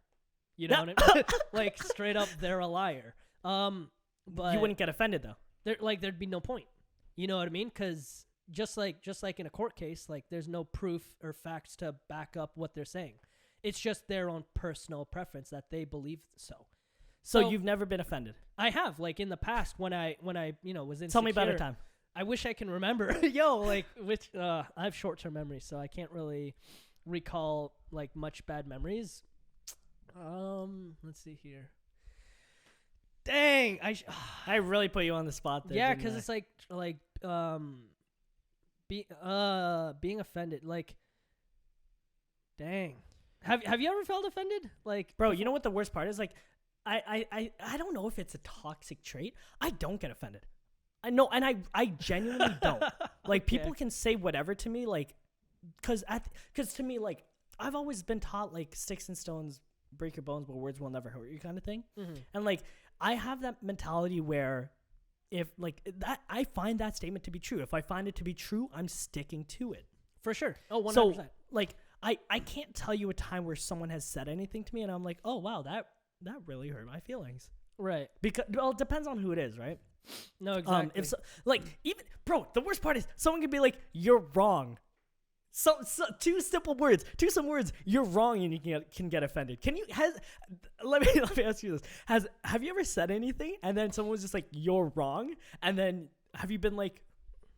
You know what I mean? Like straight up, they're a liar. But you wouldn't get offended though. There'd be no point. You know what I mean? Because just like in a court case, like there's no proof or facts to back up what they're saying. It's just their own personal preference that they believe so. So you've never been offended? I have, like in the past when I was insecure. Tell me about a time. I wish I can remember. I have short-term memory, so I can't really recall like much bad memories. Let's see here. Dang, I really put you on the spot there. Yeah, because it's being offended. Like, dang, have you ever felt offended? Like, bro, you know what the worst part is? Like, I don't know if it's a toxic trait. I don't get offended. I know, and I genuinely don't. Like, people can say whatever to me, like, because to me, like, I've always been taught like sticks and stones break your bones, but words will never hurt you, kind of thing. And like, I have that mentality where if like that, I find that statement to be true. If I find it to be true, I'm sticking to it. For sure. Oh, 100%. So like, I can't tell you a time where someone has said anything to me and I'm like, oh wow, that really hurt my feelings. Right. Because, well, it depends on who it is, right? No, exactly. If so, like, even, bro, the worst part is someone can be like, you're wrong. So two simple words, you're wrong, and you can get offended. Let me ask you this. Have you ever said anything and then someone was just like, you're wrong? And then have you been like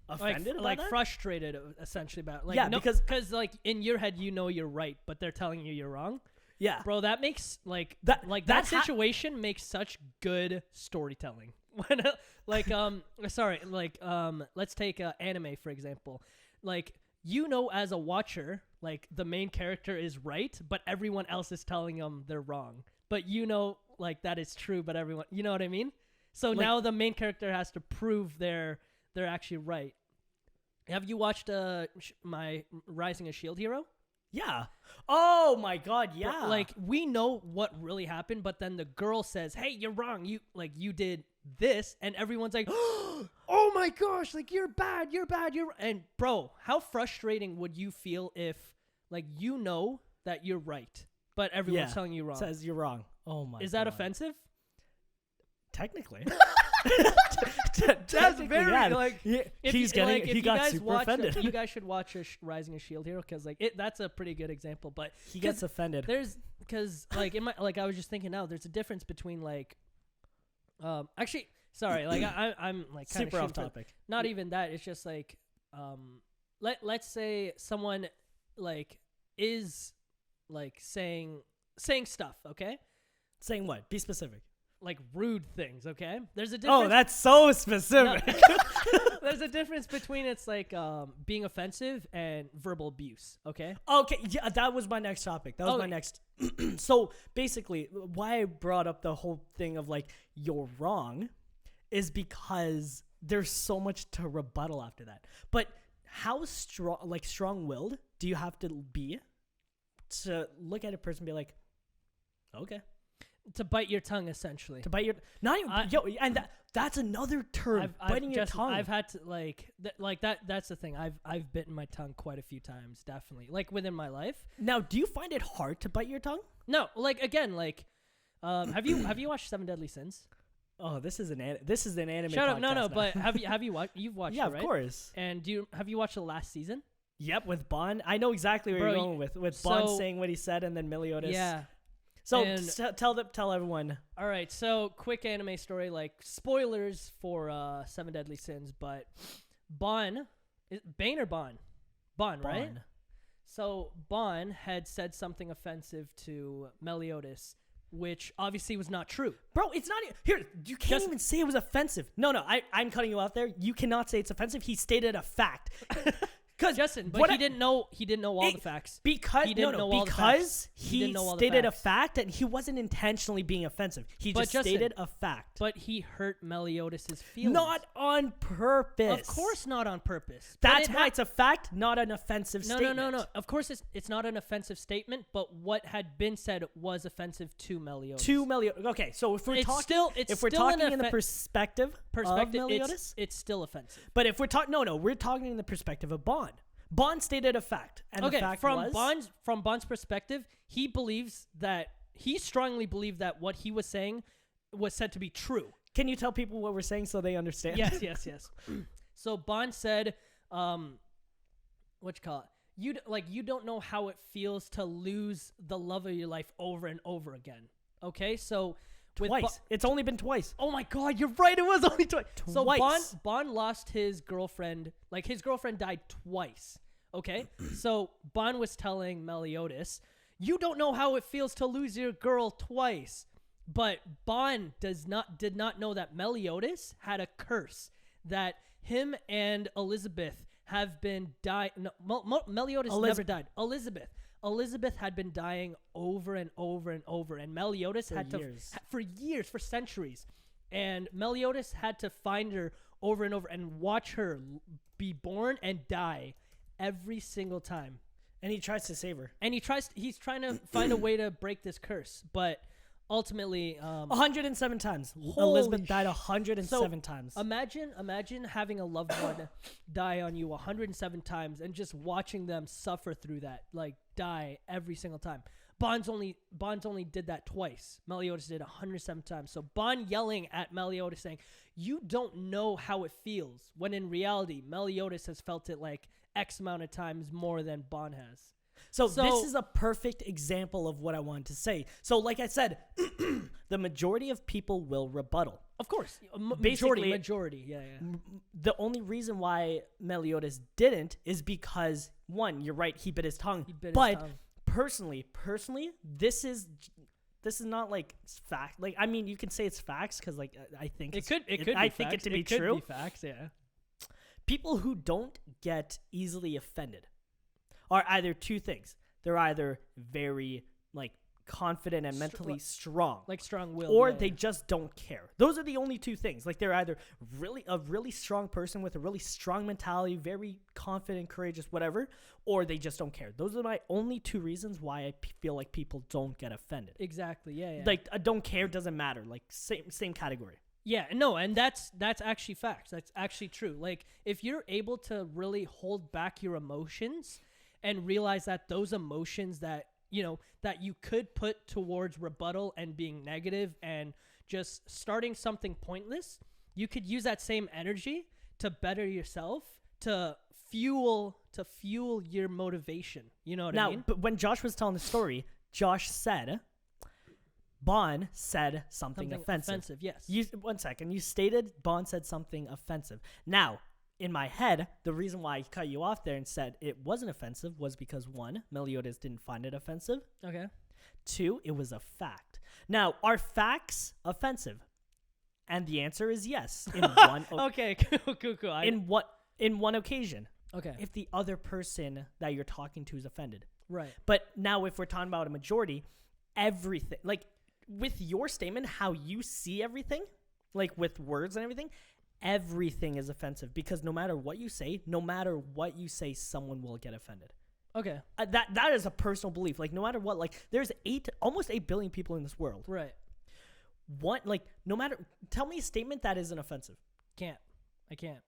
offended about that? Frustrated essentially about like, yeah, because like in your head you know you're right, but they're telling you you're wrong. Yeah, bro, that makes that situation makes such good storytelling. When let's take anime for example. Like, you know, as a watcher, like the main character is right, but everyone else is telling them they're wrong. But you know, like that is true, but everyone, you know what I mean? So like, now the main character has to prove they're actually right. Have you watched my Rising a Shield Hero? Yeah. Oh my God, yeah. But, like, we know what really happened, but then the girl says, "Hey, you're wrong. You did this," and everyone's like, "Oh my gosh, like you're bad. And bro, how frustrating would you feel if like you know that you're right, but everyone's telling you wrong? Says you're wrong. Oh my. Is that offensive? Technically. That's very like he got super offended. You guys should watch Rising a Shield Hero because like that's a pretty good example. But he gets offended. Because like in my I was just thinking now, there's a difference between like actually sorry like I'm like kind super off topic. Not even that. It's just like let's say someone like is like saying stuff. Okay, saying what? Be specific. Like rude things, okay? There's a difference. Oh, that's so specific. No. There's a difference between it's like being offensive and verbal abuse, okay? Okay, yeah, that was my next topic. That was my next. So basically, why I brought up the whole thing of like you're wrong is because there's so much to rebuttal after that. But how strong-willed do you have to be to look at a person and be like, okay? To bite your tongue, essentially. To bite your not even and that's another term. Biting your tongue. I've had to that's the thing. I've bitten my tongue quite a few times, definitely. Like within my life. Now, do you find it hard to bite your tongue? No, like again, like have you watched Seven Deadly Sins? Oh, this is an anime. Shut up! No, now. but have you watched? You've watched yeah, it, right? of course. And have you watched the last season? Yep, with Bon. I know exactly where you're going with Bon saying what he said, and then Meliodas. Yeah. So tell everyone. All right. So quick anime story, like spoilers for Seven Deadly Sins, but Bane or Bon, right? So Bon had said something offensive to Meliodas, which obviously was not true. Bro, it's not here. You can't even say it was offensive. No, I'm cutting you out there. You cannot say it's offensive. He stated a fact. Justin, but he didn't know all the facts. Because he stated a fact and he wasn't intentionally being offensive. He just stated a fact. But he hurt Meliodas' feelings. Not on purpose. Of course not on purpose. That's why it's a fact, not an offensive statement. No. Of course it's not an offensive statement, but what had been said was offensive to Meliodas. Okay, so if we're talking in the perspective of Meliodas, it's still offensive. But if we're talking we're talking in the perspective of Bond. Bond stated a fact, and the fact was from Bond's perspective, he strongly believed that what he was saying was said to be true. Can you tell people what we're saying so they understand? Yes. So Bond said, what you call it? You don't know how it feels to lose the love of your life over and over again. Okay, so twice. It's only been twice. Oh my God, you're right. It was only twice. So Twice. Bond lost his girlfriend. Like his girlfriend died twice. Okay, so Bond was telling Meliodas, "You don't know how it feels to lose your girl twice." But Bond did not know that Meliodas had a curse that him and Elizabeth have been dying. No, Meliodas never died. Elizabeth had been dying over and over and over, and Meliodas for centuries, and Meliodas had to find her over and over and watch her be born and die every single time. And he tries to save her. And he's trying to find a way to break this curse, but ultimately 107 times. Elizabeth died 107 times. Imagine having a loved one die on you 107 times and just watching them suffer through that, like die every single time. Bond's only did that twice. Meliodas did 107 times. So Bond yelling at Meliodas saying, "You don't know how it feels," when in reality Meliodas has felt it like X amount of times more than Bond has. So this is a perfect example of what I wanted to say. So like I said, the majority of people will rebuttal. Of course. Majority. Yeah. The only reason why Meliodas didn't is because, one, you're right, he bit his tongue. Personally, this is not like fact. Like, I mean, you can say it's facts because, like, I think it could be true. Could be facts, yeah. People who don't get easily offended are either two things. They're either very, like, confident and mentally strong. Like strong-willed. Or they just don't care. Those are the only two things. Like, they're either a really strong person with a really strong mentality, very confident, courageous, whatever, or they just don't care. Those are my only two reasons why I feel like people don't get offended. Exactly, yeah. Like, a don't care doesn't matter. Like, same category. Yeah, no, and that's actually facts. That's actually true. Like, if you're able to really hold back your emotions and realize that those emotions that you could put towards rebuttal and being negative and just starting something pointless, you could use that same energy to better yourself, to fuel your motivation. You know what I mean? Now, but when Josh was telling the story, Josh said, Bond said something offensive. Yes. One second. You stated Bond said something offensive. Now, in my head, the reason why I cut you off there and said it wasn't offensive was because, one, Meliodas didn't find it offensive. Okay. Two, it was a fact. Now, are facts offensive? And the answer is yes. In one. Okay. Cool. In one occasion. Okay. If the other person that you're talking to is offended. Right. But now, if we're talking about a majority, everything, like with your statement, how you see everything, like with words and everything is offensive, because no matter what you say, someone will get offended. Okay. That is a personal belief. Like, no matter what, like, there's almost 8 billion people in this world. Right. What, like, no matter, tell me a statement that isn't offensive. I can't.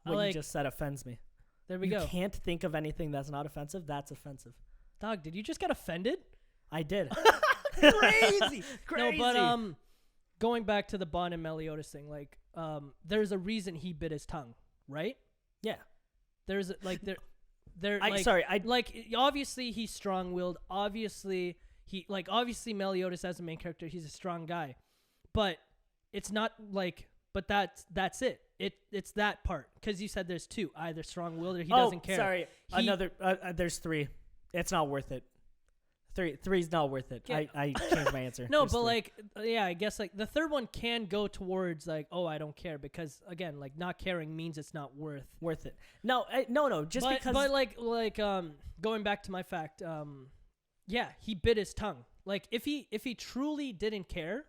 What you just said offends me. There we you go. You can't think of anything that's not offensive. That's offensive. Dog, did you just get offended? I did. Crazy. Crazy. No, but going back to the Bond and Meliodas thing, like there's a reason he bit his tongue, right? Yeah. There's like obviously he's strong-willed. Obviously Meliodas as a main character, he's a strong guy. But it's not like that's it. It's that part, cuz you said there's two, either strong-willed or he doesn't care. Sorry. There's three. It's not worth it. Three's not worth it. Yeah. I changed my answer. No, There's but three. like, yeah, I guess like the third one can go towards like, oh, I don't care, because again, like not caring means it's not worth it. No, just because. But like going back to my fact, yeah, he bit his tongue. Like if he truly didn't care,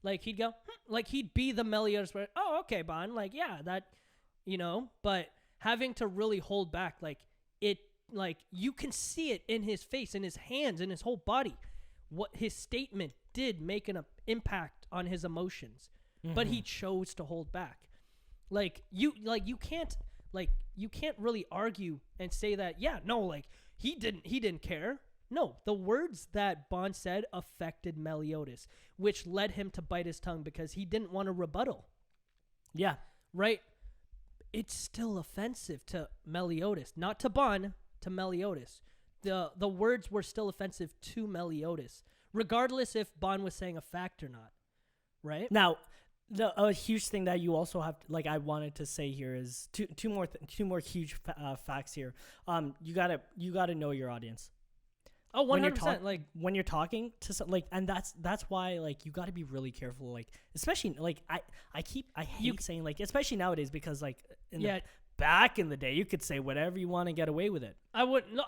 like he'd go, like he'd be the Meliodas where, oh, okay, Bond, like yeah, that, but having to really hold back, like it. Like you can see it in his face, in his hands, in his whole body. What his statement did make an impact on his emotions, but he chose to hold back. You can't really argue and say that he didn't care. No, the words that Bond said affected Meliodas, which led him to bite his tongue because he didn't want a rebuttal. Yeah, right. It's still offensive to Meliodas, not to Bond. To Meliodas. The words were still offensive to Meliodas, regardless if Bond was saying a fact or not, right? Now, a huge thing that you also have to, I wanted to say here is two more huge facts here. You gotta know your audience. Oh, 100%. When you're talking to and that's why you got to be really careful. Especially I hate saying especially nowadays, because back in the day, you could say whatever you want and get away with it. I wouldn't. No,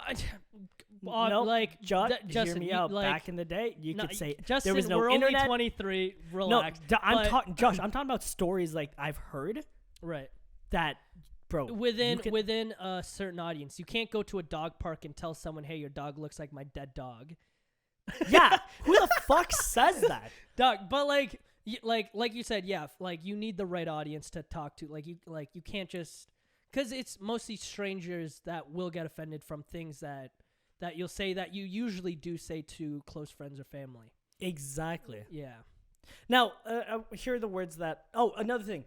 Justin, hear me out. Back in the day, you could say Justin, there was no we're internet. Only 23. Relax. No, I'm talking, Josh. I'm talking about stories I've heard. Right. That, bro. Within a certain audience, you can't go to a dog park and tell someone, "Hey, your dog looks like my dead dog." Yeah. Who the fuck says that, dog? But like you said, yeah. You need the right audience to talk to. You can't just. Because it's mostly strangers that will get offended from things that you'll say that you usually do say to close friends or family. Exactly. Yeah. Now, here are the words that... Oh, another thing.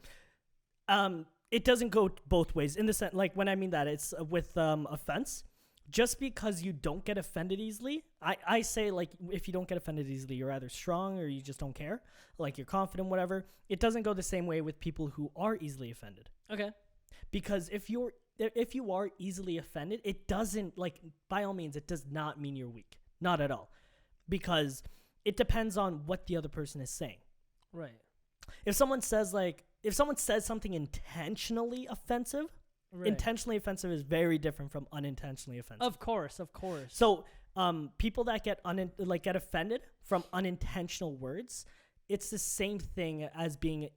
It doesn't go both ways. In the sense, when I mean that, it's with offense. Just because you don't get offended easily, I say, if you don't get offended easily, you're either strong or you just don't care. You're confident, whatever. It doesn't go the same way with people who are easily offended. Okay. Because if you are easily offended, it doesn't, by all means, it does not mean you're weak. Not at all. Because it depends on what the other person is saying. Right. If someone says something intentionally offensive, intentionally offensive is very different from unintentionally offensive. Of course. So, people that get get offended from unintentional words, it's the same thing as being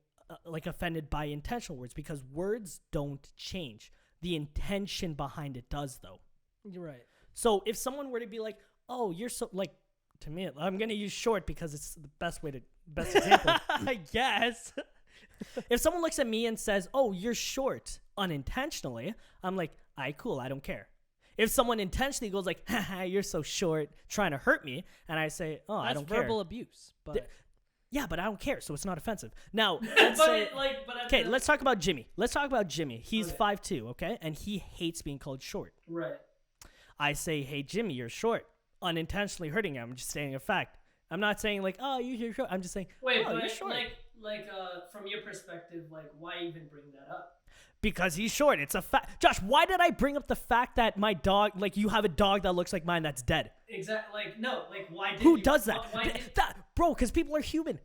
offended by intentional words, because words don't change. The intention behind it does, though. You're right. So if someone were to be like, "Oh, you're so," to me, I'm gonna use short because it's the best example. I guess. If someone looks at me and says, "Oh, you're short," unintentionally, I'm like, "Aight, cool, I don't care." If someone intentionally goes "Haha, you're so short," trying to hurt me, and I say, "Oh, I don't care." That's verbal abuse, but. Yeah, but I don't care, so it's not offensive. Now, let's talk about Jimmy. He's 5'2", okay? And he hates being called short. Right. I say, "Hey, Jimmy, you're short." Unintentionally hurting him. I'm just stating a fact. I'm not saying "Oh, you're short." I'm just saying, "Wait, oh, but you're short." From your perspective, why even bring that up? Because he's short. It's a fact. Josh, why did I bring up the fact that my dog, you have a dog that looks like mine that's dead? Exactly. No, why did Who you, does that? that? Bro, because people are human.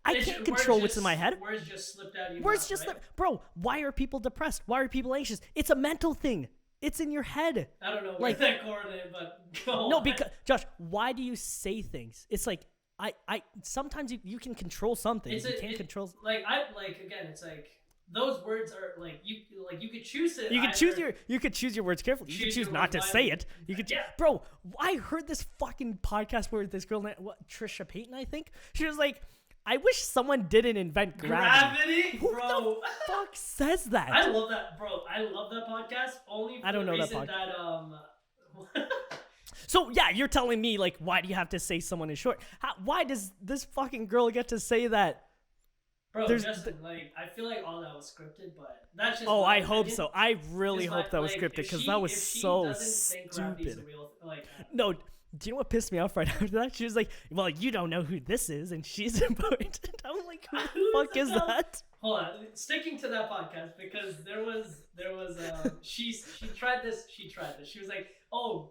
I can't control what's in my head. Words just slipped out of your Words mouth, just right? Bro, why are people depressed? Why are people anxious? It's a mental thing. It's in your head. I don't know where that coordinate, but go No, on. because Josh, why do you say things? It's I sometimes you can control something. You can't control. Again, it's those words are like you could choose it. You could choose your words carefully. You could choose choose your not to words say wisely. it. You could, Yeah. bro. I heard this fucking podcast where this girl, Trisha Payton, I think, she was like, "I wish someone didn't invent gravity." Who bro. the fuck says that? I love that, bro. I love that podcast only for I don't the know that reason that So yeah, you're telling me like, why do you have to say someone is short? Why does this fucking girl get to say that? Bro, Justin, like, I feel like all that was scripted, but that's just. Oh, my I hope opinion. so. I really It's hope my- that was like, scripted if because she- that was if she so doesn't think gravity's a stupid. real like, No, do you know what pissed me off right after that? She was like, "Well, you don't know who this is," and she's important. I'm like, "Who the fuck is that?" Hold on, sticking to that podcast because there was she tried this. She was like, "Oh,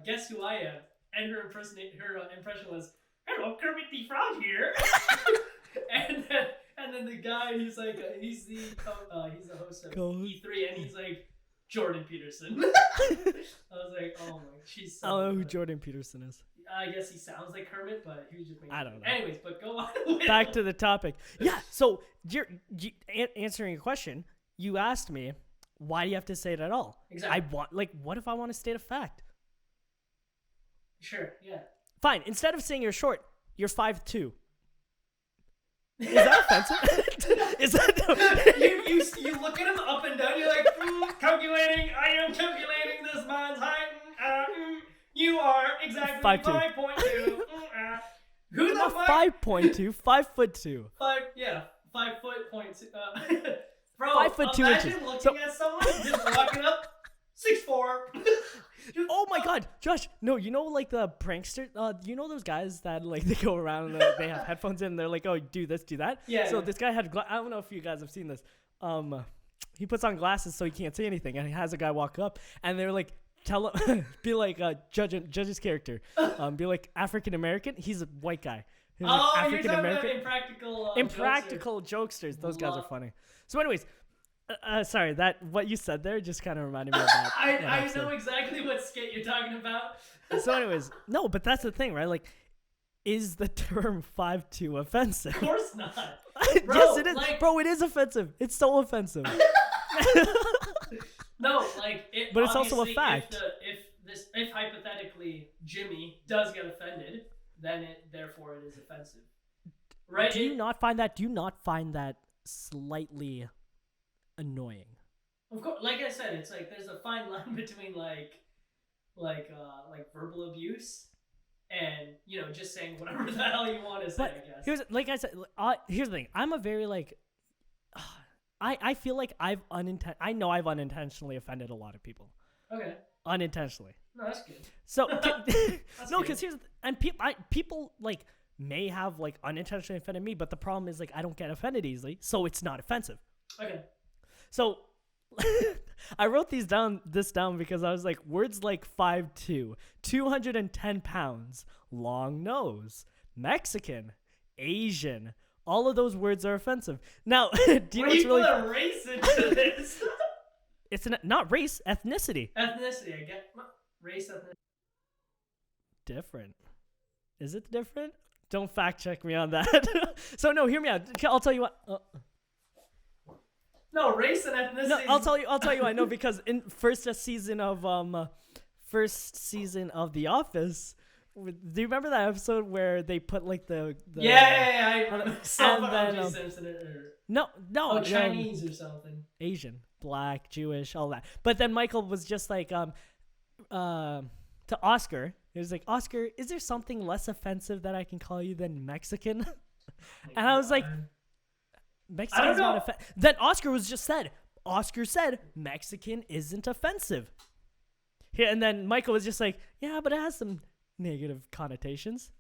guess who I am?" And her impression was, "Hello, Kermit the Frog here." and then the guy, he's like, he's the host of E3, and he's like, Jordan Peterson. I was like, oh my, she's so I don't know who good. Jordan Peterson is. I guess he sounds like Kermit, but he was just making I don't know. Anyways, but go on. Back to the topic. Yeah, so answering a question, you asked me, why do you have to say it at all? Exactly. What if I want to state a fact? Sure, yeah. Fine, instead of saying you're short, you're 5'2". Is that offensive? Is that you look at him up and down. You're like, calculating. I am calculating this man's height. You are exactly 5'2". 5.2. Who the not fuck? 5.2, 5'2". 5 foot point. Bro, 5'2" imagine inches. looking at someone just walking up 6'4". Oh my god, Josh, no, you know like the prankster, you know those guys that like they go around and they have headphones in and they're like, oh, do this, do that? Yeah. So this guy had, I don't know if you guys have seen this. He puts on glasses so he can't see anything, and he has a guy walk up and they're like, tell him, be like, judge his character. Be like African American, he's a white guy. He's like, Oh, African you're talking about American. impractical. Jokesters. Those guys are Love- funny. So anyways, sorry, that what you said there just kind of reminded me of that. I know exactly what skit you're talking about. So anyways, no, but that's the thing, right? Like, is the term 5'2" offensive? Of course not. Bro, yes, it is. like- Bro, it is offensive. It's so offensive. No, like it. But it's also a obviously, fact. If hypothetically Jimmy does get offended, then therefore it is offensive, right? Do you not find that slightly annoying? Of course, like I said, it's like there's a fine line between like verbal abuse and just saying whatever the hell you want to say. But I guess. here's like I said. Here's the thing. I'm a very like. I feel like I know I've unintentionally offended a lot of people. Okay. Unintentionally. No, that's good. So That's no, good. because people like may have like unintentionally offended me, but the problem is like I don't get offended easily, so it's not offensive. Okay. So I wrote this down because I was like, words like 5'2", 210 pounds, long nose, Mexican, Asian. All of those words are offensive. Now, do you know what's really? Put a race into this? It's not race, ethnicity. Ethnicity. I get race, ethnicity. Different. Is it different? Don't fact check me on that. So no, hear me out. I'll tell you what. No, race and ethnicity. No, I'll tell you. I know because in first season of The Office. Do you remember that episode where they put like the I remember. and then, Simpson or no, Chinese or something. Asian, Black, Jewish, all that. But then Michael was just like to Oscar. He was like, Oscar, is there something less offensive that I can call you than Mexican? And I was like, Mexican's not offensive. Then Oscar said Mexican isn't offensive. Yeah, and then Michael was just like, yeah, but it has some negative connotations.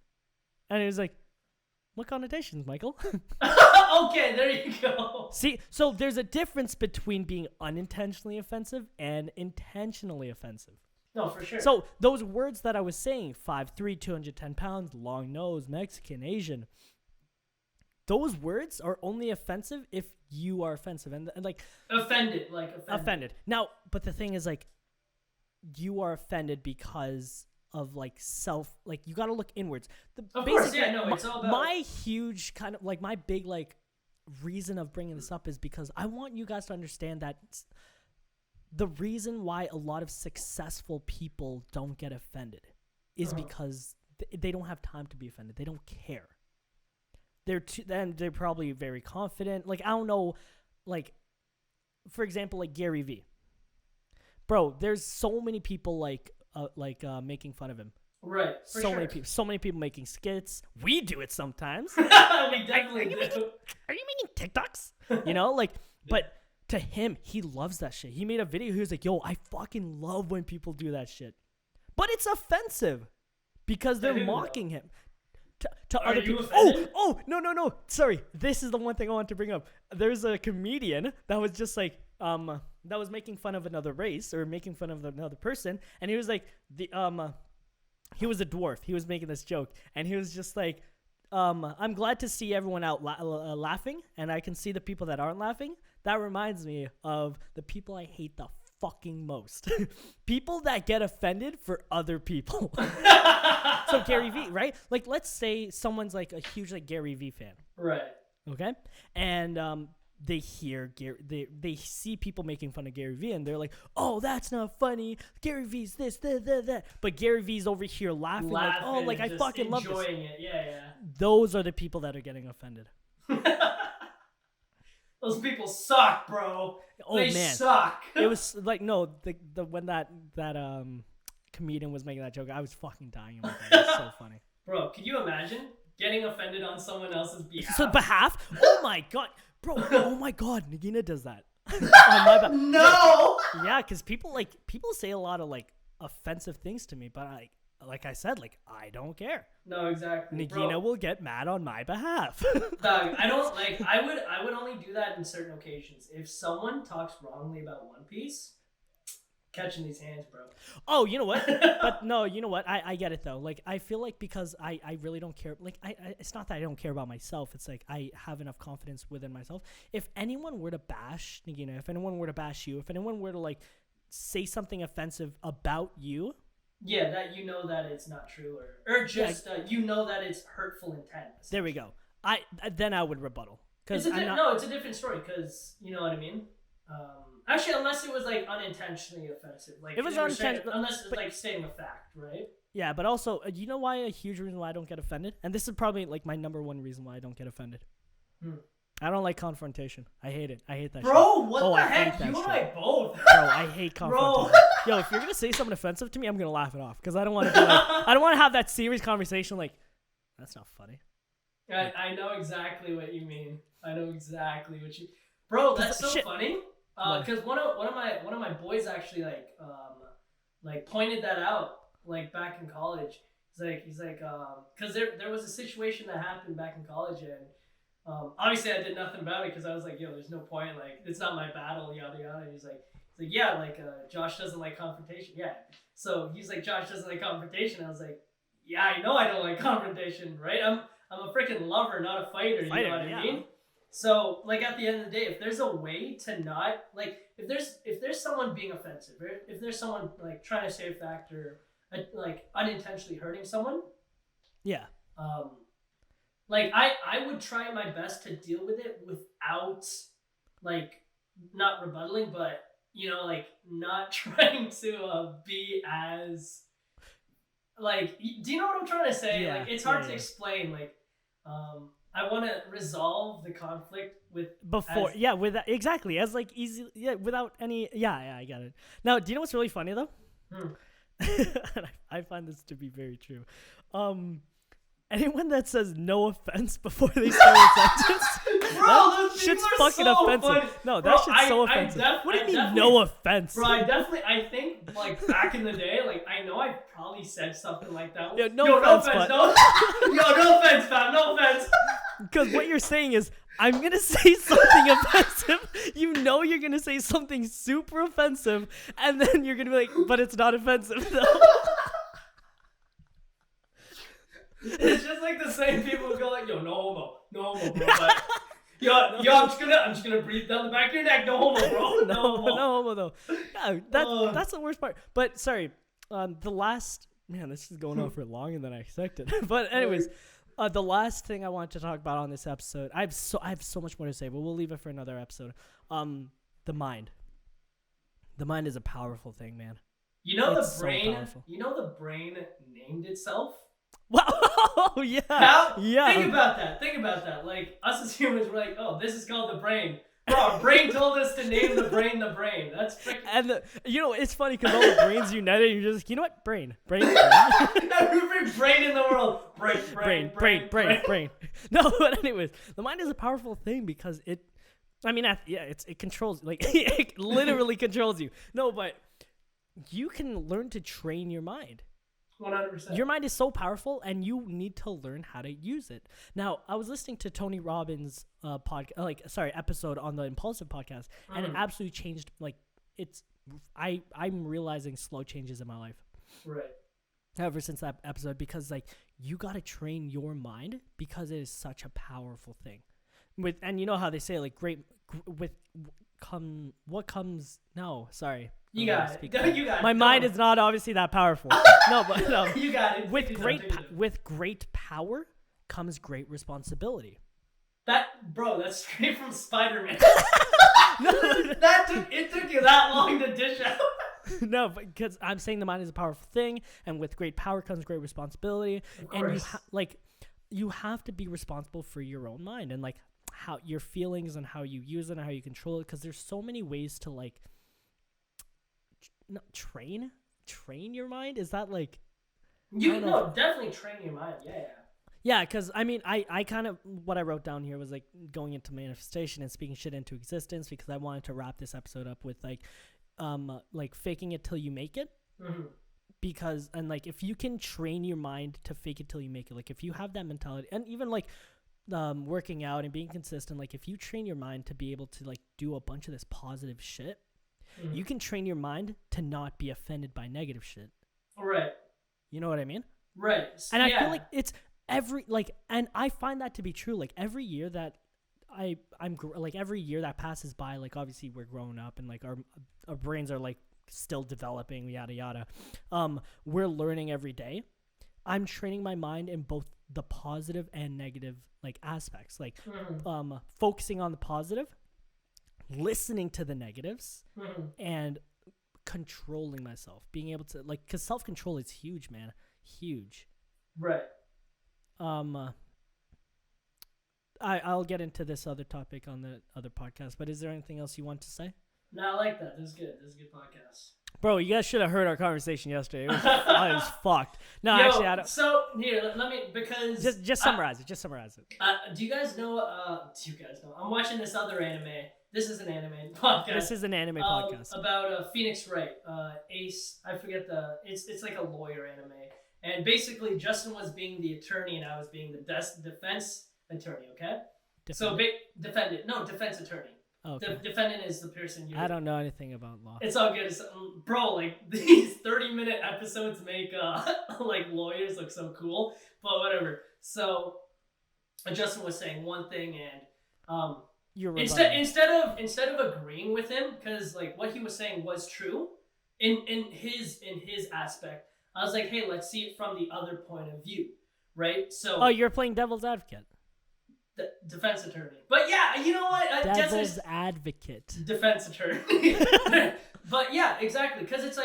And he was like, what connotations, Michael? Okay, there you go. See, so there's a difference between being unintentionally offensive and intentionally offensive. No, for sure. So those words that I was saying, 5'3", 210 pounds, long nose, Mexican, Asian, those words are only offensive if you are offensive. And like offended. Offended. Now, but the thing is like, you are offended because of like you got to look inwards. Of course, yeah, no, it's all about my huge kind of like my big like reason of bringing this up is because I want you guys to understand that the reason why a lot of successful people don't get offended is because they don't have time to be offended. They don't care. They're probably very confident. Like, I don't know, like, for example, like Gary Vee. Bro, there's so many people making fun of him. Right. So many people making skits. We do it sometimes. We definitely do. Are you making TikToks? You know, like, but to him, he loves that shit. He made a video. He was like, "Yo, I fucking love when people do that shit," but it's offensive because they're mocking him. To other people. Oh, no. Sorry. This is the one thing I want to bring up. There's a comedian that was just like, that was making fun of another race or making fun of another person. And he was like, he was a dwarf. He was making this joke. And he was just like, I'm glad to see everyone out laughing. And I can see the people that aren't laughing. That reminds me of the people I hate the fucking most. People that get offended for other people. So Gary Vee, right? Like, let's say someone's like a huge like Gary Vee fan. Right. Okay? And they hear they see people making fun of Gary Vee and they're like, "Oh, that's not funny. Gary Vee's this, that." But Gary Vee's over here laughing like, "Oh, like I fucking love this." Enjoying it. Yeah. Those are the people that are getting offended. Those people suck, bro. Oh, they man. suck. It was like, no, the when that comedian was making that joke, I was fucking dying. It was so funny. Bro, could you imagine getting offended on someone else's behalf? So behalf? Oh my god, bro! Oh my god, Nagina does that. On my No. Yeah, because people say a lot of like offensive things to me, but like I said, like I don't care. No, exactly. Nagina will get mad on my behalf. Dog, I don't like. I would only do that in certain occasions. If someone talks wrongly about One Piece, catching these hands, bro. Oh, you know what? But no, you know what? I get it though. Like I feel like because I really don't care. Like I it's not that I don't care about myself. It's like I have enough confidence within myself. If anyone were to bash Nagina, if anyone were to bash you, if anyone were to like say something offensive about you. Yeah, that you know that it's not true, or just you know that it's hurtful intent. There we go. Then I would rebuttal because it's a different story. Because you know what I mean. Actually, unless it was like unintentionally offensive, like it was unintentional, unless it's like stating a fact, right? Yeah, but also, you know why a huge reason why I don't get offended, and this is probably like my number one reason why I don't get offended. I don't like confrontation. I hate it. I hate that bro, shit. What the heck? You and I both. Bro, I hate confrontation. Yo, if you're going to say something offensive to me, I'm going to laugh it off. Because I don't want to I don't want to have that serious conversation like, that's not funny. I know exactly what you mean. I know exactly what you... Bro, that's so funny. Because one of my boys actually like pointed that out like back in college. He's like because there was a situation that happened back in college and obviously I did nothing about it because I was like, yo, there's no point, like it's not my battle, yada yada. And he's like yeah, like Josh doesn't like confrontation. Yeah, so he's like, Josh doesn't like confrontation. I was like, yeah, I know I don't like confrontation, right? I'm a freaking lover, not a fighter. You know what I mean? So like at the end of the day, if there's a way to not like if there's someone being offensive, or if there's someone like trying to say a fact or like unintentionally hurting someone, yeah, like I would try my best to deal with it without like not rebuttaling, but you know, like not trying to be as like, do you know what I'm trying to say? Yeah, like it's hard to explain. Like I want to resolve the conflict as like easy, without any, I got it. Now, do you know what's really funny though? I find this to be very true. Anyone that says no offense before they start a sentence, bro, that shit's fucking so offensive. Funny. No, that shit's so offensive. What do you mean no offense? Bro, I think like back in the day, like I know I probably said something like that. Yo, no offense, no offense, fam, no offense. Because what you're saying is, I'm going to say something offensive. You know you're going to say something super offensive, and then you're going to be like, but it's not offensive, though. It's just like the same people who go like, yo, no homo, bro. But, yo, I'm just gonna breathe down the back of your neck, no homo, bro. No homo, though. Yeah, that's the worst part. But, sorry, the last... Man, this is going on for longer than I expected. But anyways... The last thing I want to talk about on this episode, I have so much more to say, but we'll leave it for another episode. The mind. The mind is a powerful thing, man. You know It's the so brain. powerful. You know the brain named itself. Wow, yeah, How? yeah. Think about that. Think about that. Like us as humans, we're like, oh, this is called the brain. Bro, our brain told us to name the brain the brain. That's freaking. And it's funny because all the brains united, and you're just, you know what, brain. Every brain in the world. Brain. No, but anyways, the mind is a powerful thing because it controls, like, it literally controls you. No, but you can learn to train your mind. 100%. Your mind is so powerful, and you need to learn how to use it. Now, I was listening to Tony Robbins' episode on the Impulsive podcast, and it absolutely changed. Like, I'm realizing slow changes in my life. Right. Ever since that episode, because like you gotta train your mind because it is such a powerful thing. And you know how they say like what comes. No, sorry. You got it. You got it. My mind is not obviously that powerful. No, but you got it. With great power comes great responsibility. That's straight from Spider-Man. It took you that long to dish out. No, because I'm saying the mind is a powerful thing, and with great power comes great responsibility. And you have to be responsible for your own mind and like how your feelings and how you use it and how you control it. Because there's so many ways to like train your mind. Is that like definitely train your mind. Yeah, because I mean, I kind of, what I wrote down here was like going into manifestation and speaking shit into existence, because I wanted to wrap this episode up with like faking it till you make it. Because, and like, if you can train your mind to fake it till you make it, like if you have that mentality, and even like working out and being consistent, like if you train your mind to be able to like do a bunch of this positive shit, you can train your mind to not be offended by negative shit. Right. You know what I mean? Right. And I feel like it's and I find that to be true. Like every year that every year that passes by, like obviously we're growing up and like our brains are like still developing, yada yada. We're learning every day. I'm training my mind in both the positive and negative like aspects, like focusing on the positive, listening to the negatives, and controlling myself, being able to like, because self-control is huge, man, huge. Right. I'll get into this other topic on the other podcast, but is there anything else you want to say? No, I like that. This is good. This is a good podcast. Bro, you guys should have heard our conversation yesterday. It was, I was fucked. No, actually, I don't. So, here, let me, because... Just summarize it. Just summarize it. Do you guys know... I'm watching this other anime. This is an anime podcast. This is an anime podcast. About Phoenix Wright. Ace, I forget it's like a lawyer anime. And basically, Justin was being the attorney and I was being the defense attorney, okay? Defense attorney. Okay. The defendant is the person I don't know anything about law. It's all good. Bro, like, these 30-minute episodes make, like, lawyers look so cool. But whatever. So, Justin was saying one thing and, instead of agreeing with him, because, like, what he was saying was true, in his aspect, I was like, hey, let's see it from the other point of view, right? So. Oh, you're playing devil's advocate. Defense attorney. But yeah, you know what? Devil's advocate. Defense attorney. But yeah, exactly. Because it's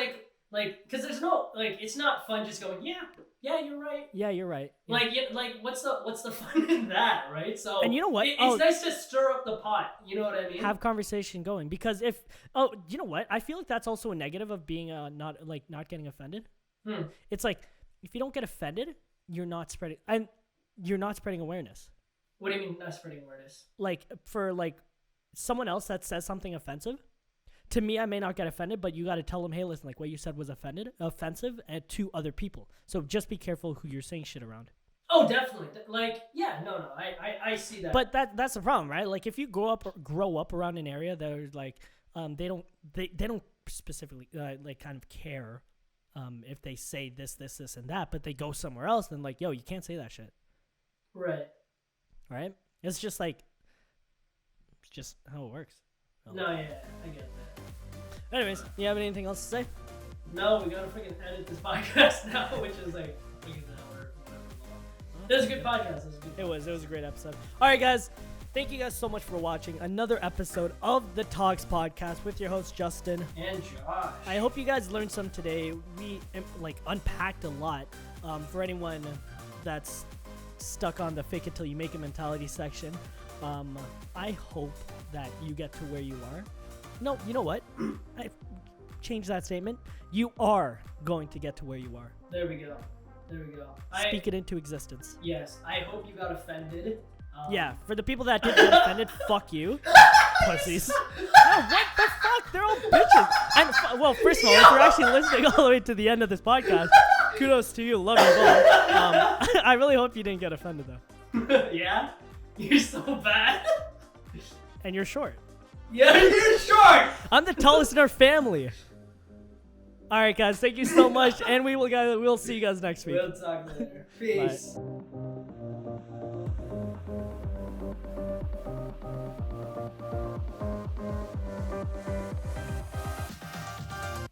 because there's no, like, it's not fun just going, yeah, you're right. Yeah, you're right. Yeah. Like, what's the fun in that, right? So. And you know what? It's nice to stir up the pot. You know what I mean? Have conversation going, because you know what? I feel like that's also a negative of being not getting offended. It's like, if you don't get offended, you're not spreading awareness. What do you mean not spreading awareness? Like, for like someone else that says something offensive, to me, I may not get offended, but you got to tell them, hey, listen, like what you said was offensive to other people. So just be careful who you're saying shit around. Oh, definitely. Like, yeah, no, I see that. But that's the problem, right? Like, if you grow up around an area that is like, they don't specifically like kind of care if they say this, and that, but they go somewhere else, then like, yo, you can't say that shit. Right? It's just like, it's just how it works. No, yeah, I get that. Anyways, you have anything else to say? No, we gotta freaking edit this podcast now, which is like, an hour, whatever long. It was a good podcast. It was a great episode. All right, guys. Thank you guys so much for watching another episode of the Talks Podcast with your host, Justin. And Josh. I hope you guys learned some today. We unpacked a lot. For anyone that's stuck on the fake it till you make it mentality section, I hope that you get to where you are. No, you know what? I changed that statement. You are going to get to where you are. There we go. Speak it into existence. Yes, I hope you got offended. Yeah, for the people that didn't get offended, fuck you. Pussies. No, what the fuck? They're all bitches. And, well, first of all, if you're actually listening all the way to the end of this podcast, kudos to you. Love you both. I really hope you didn't get offended, though. Yeah? You're so bad. And you're short. Yeah, you're short. I'm the tallest in our family. All right, guys. Thank you so much. And we'll see you guys next week. We'll talk later. Peace. Bye.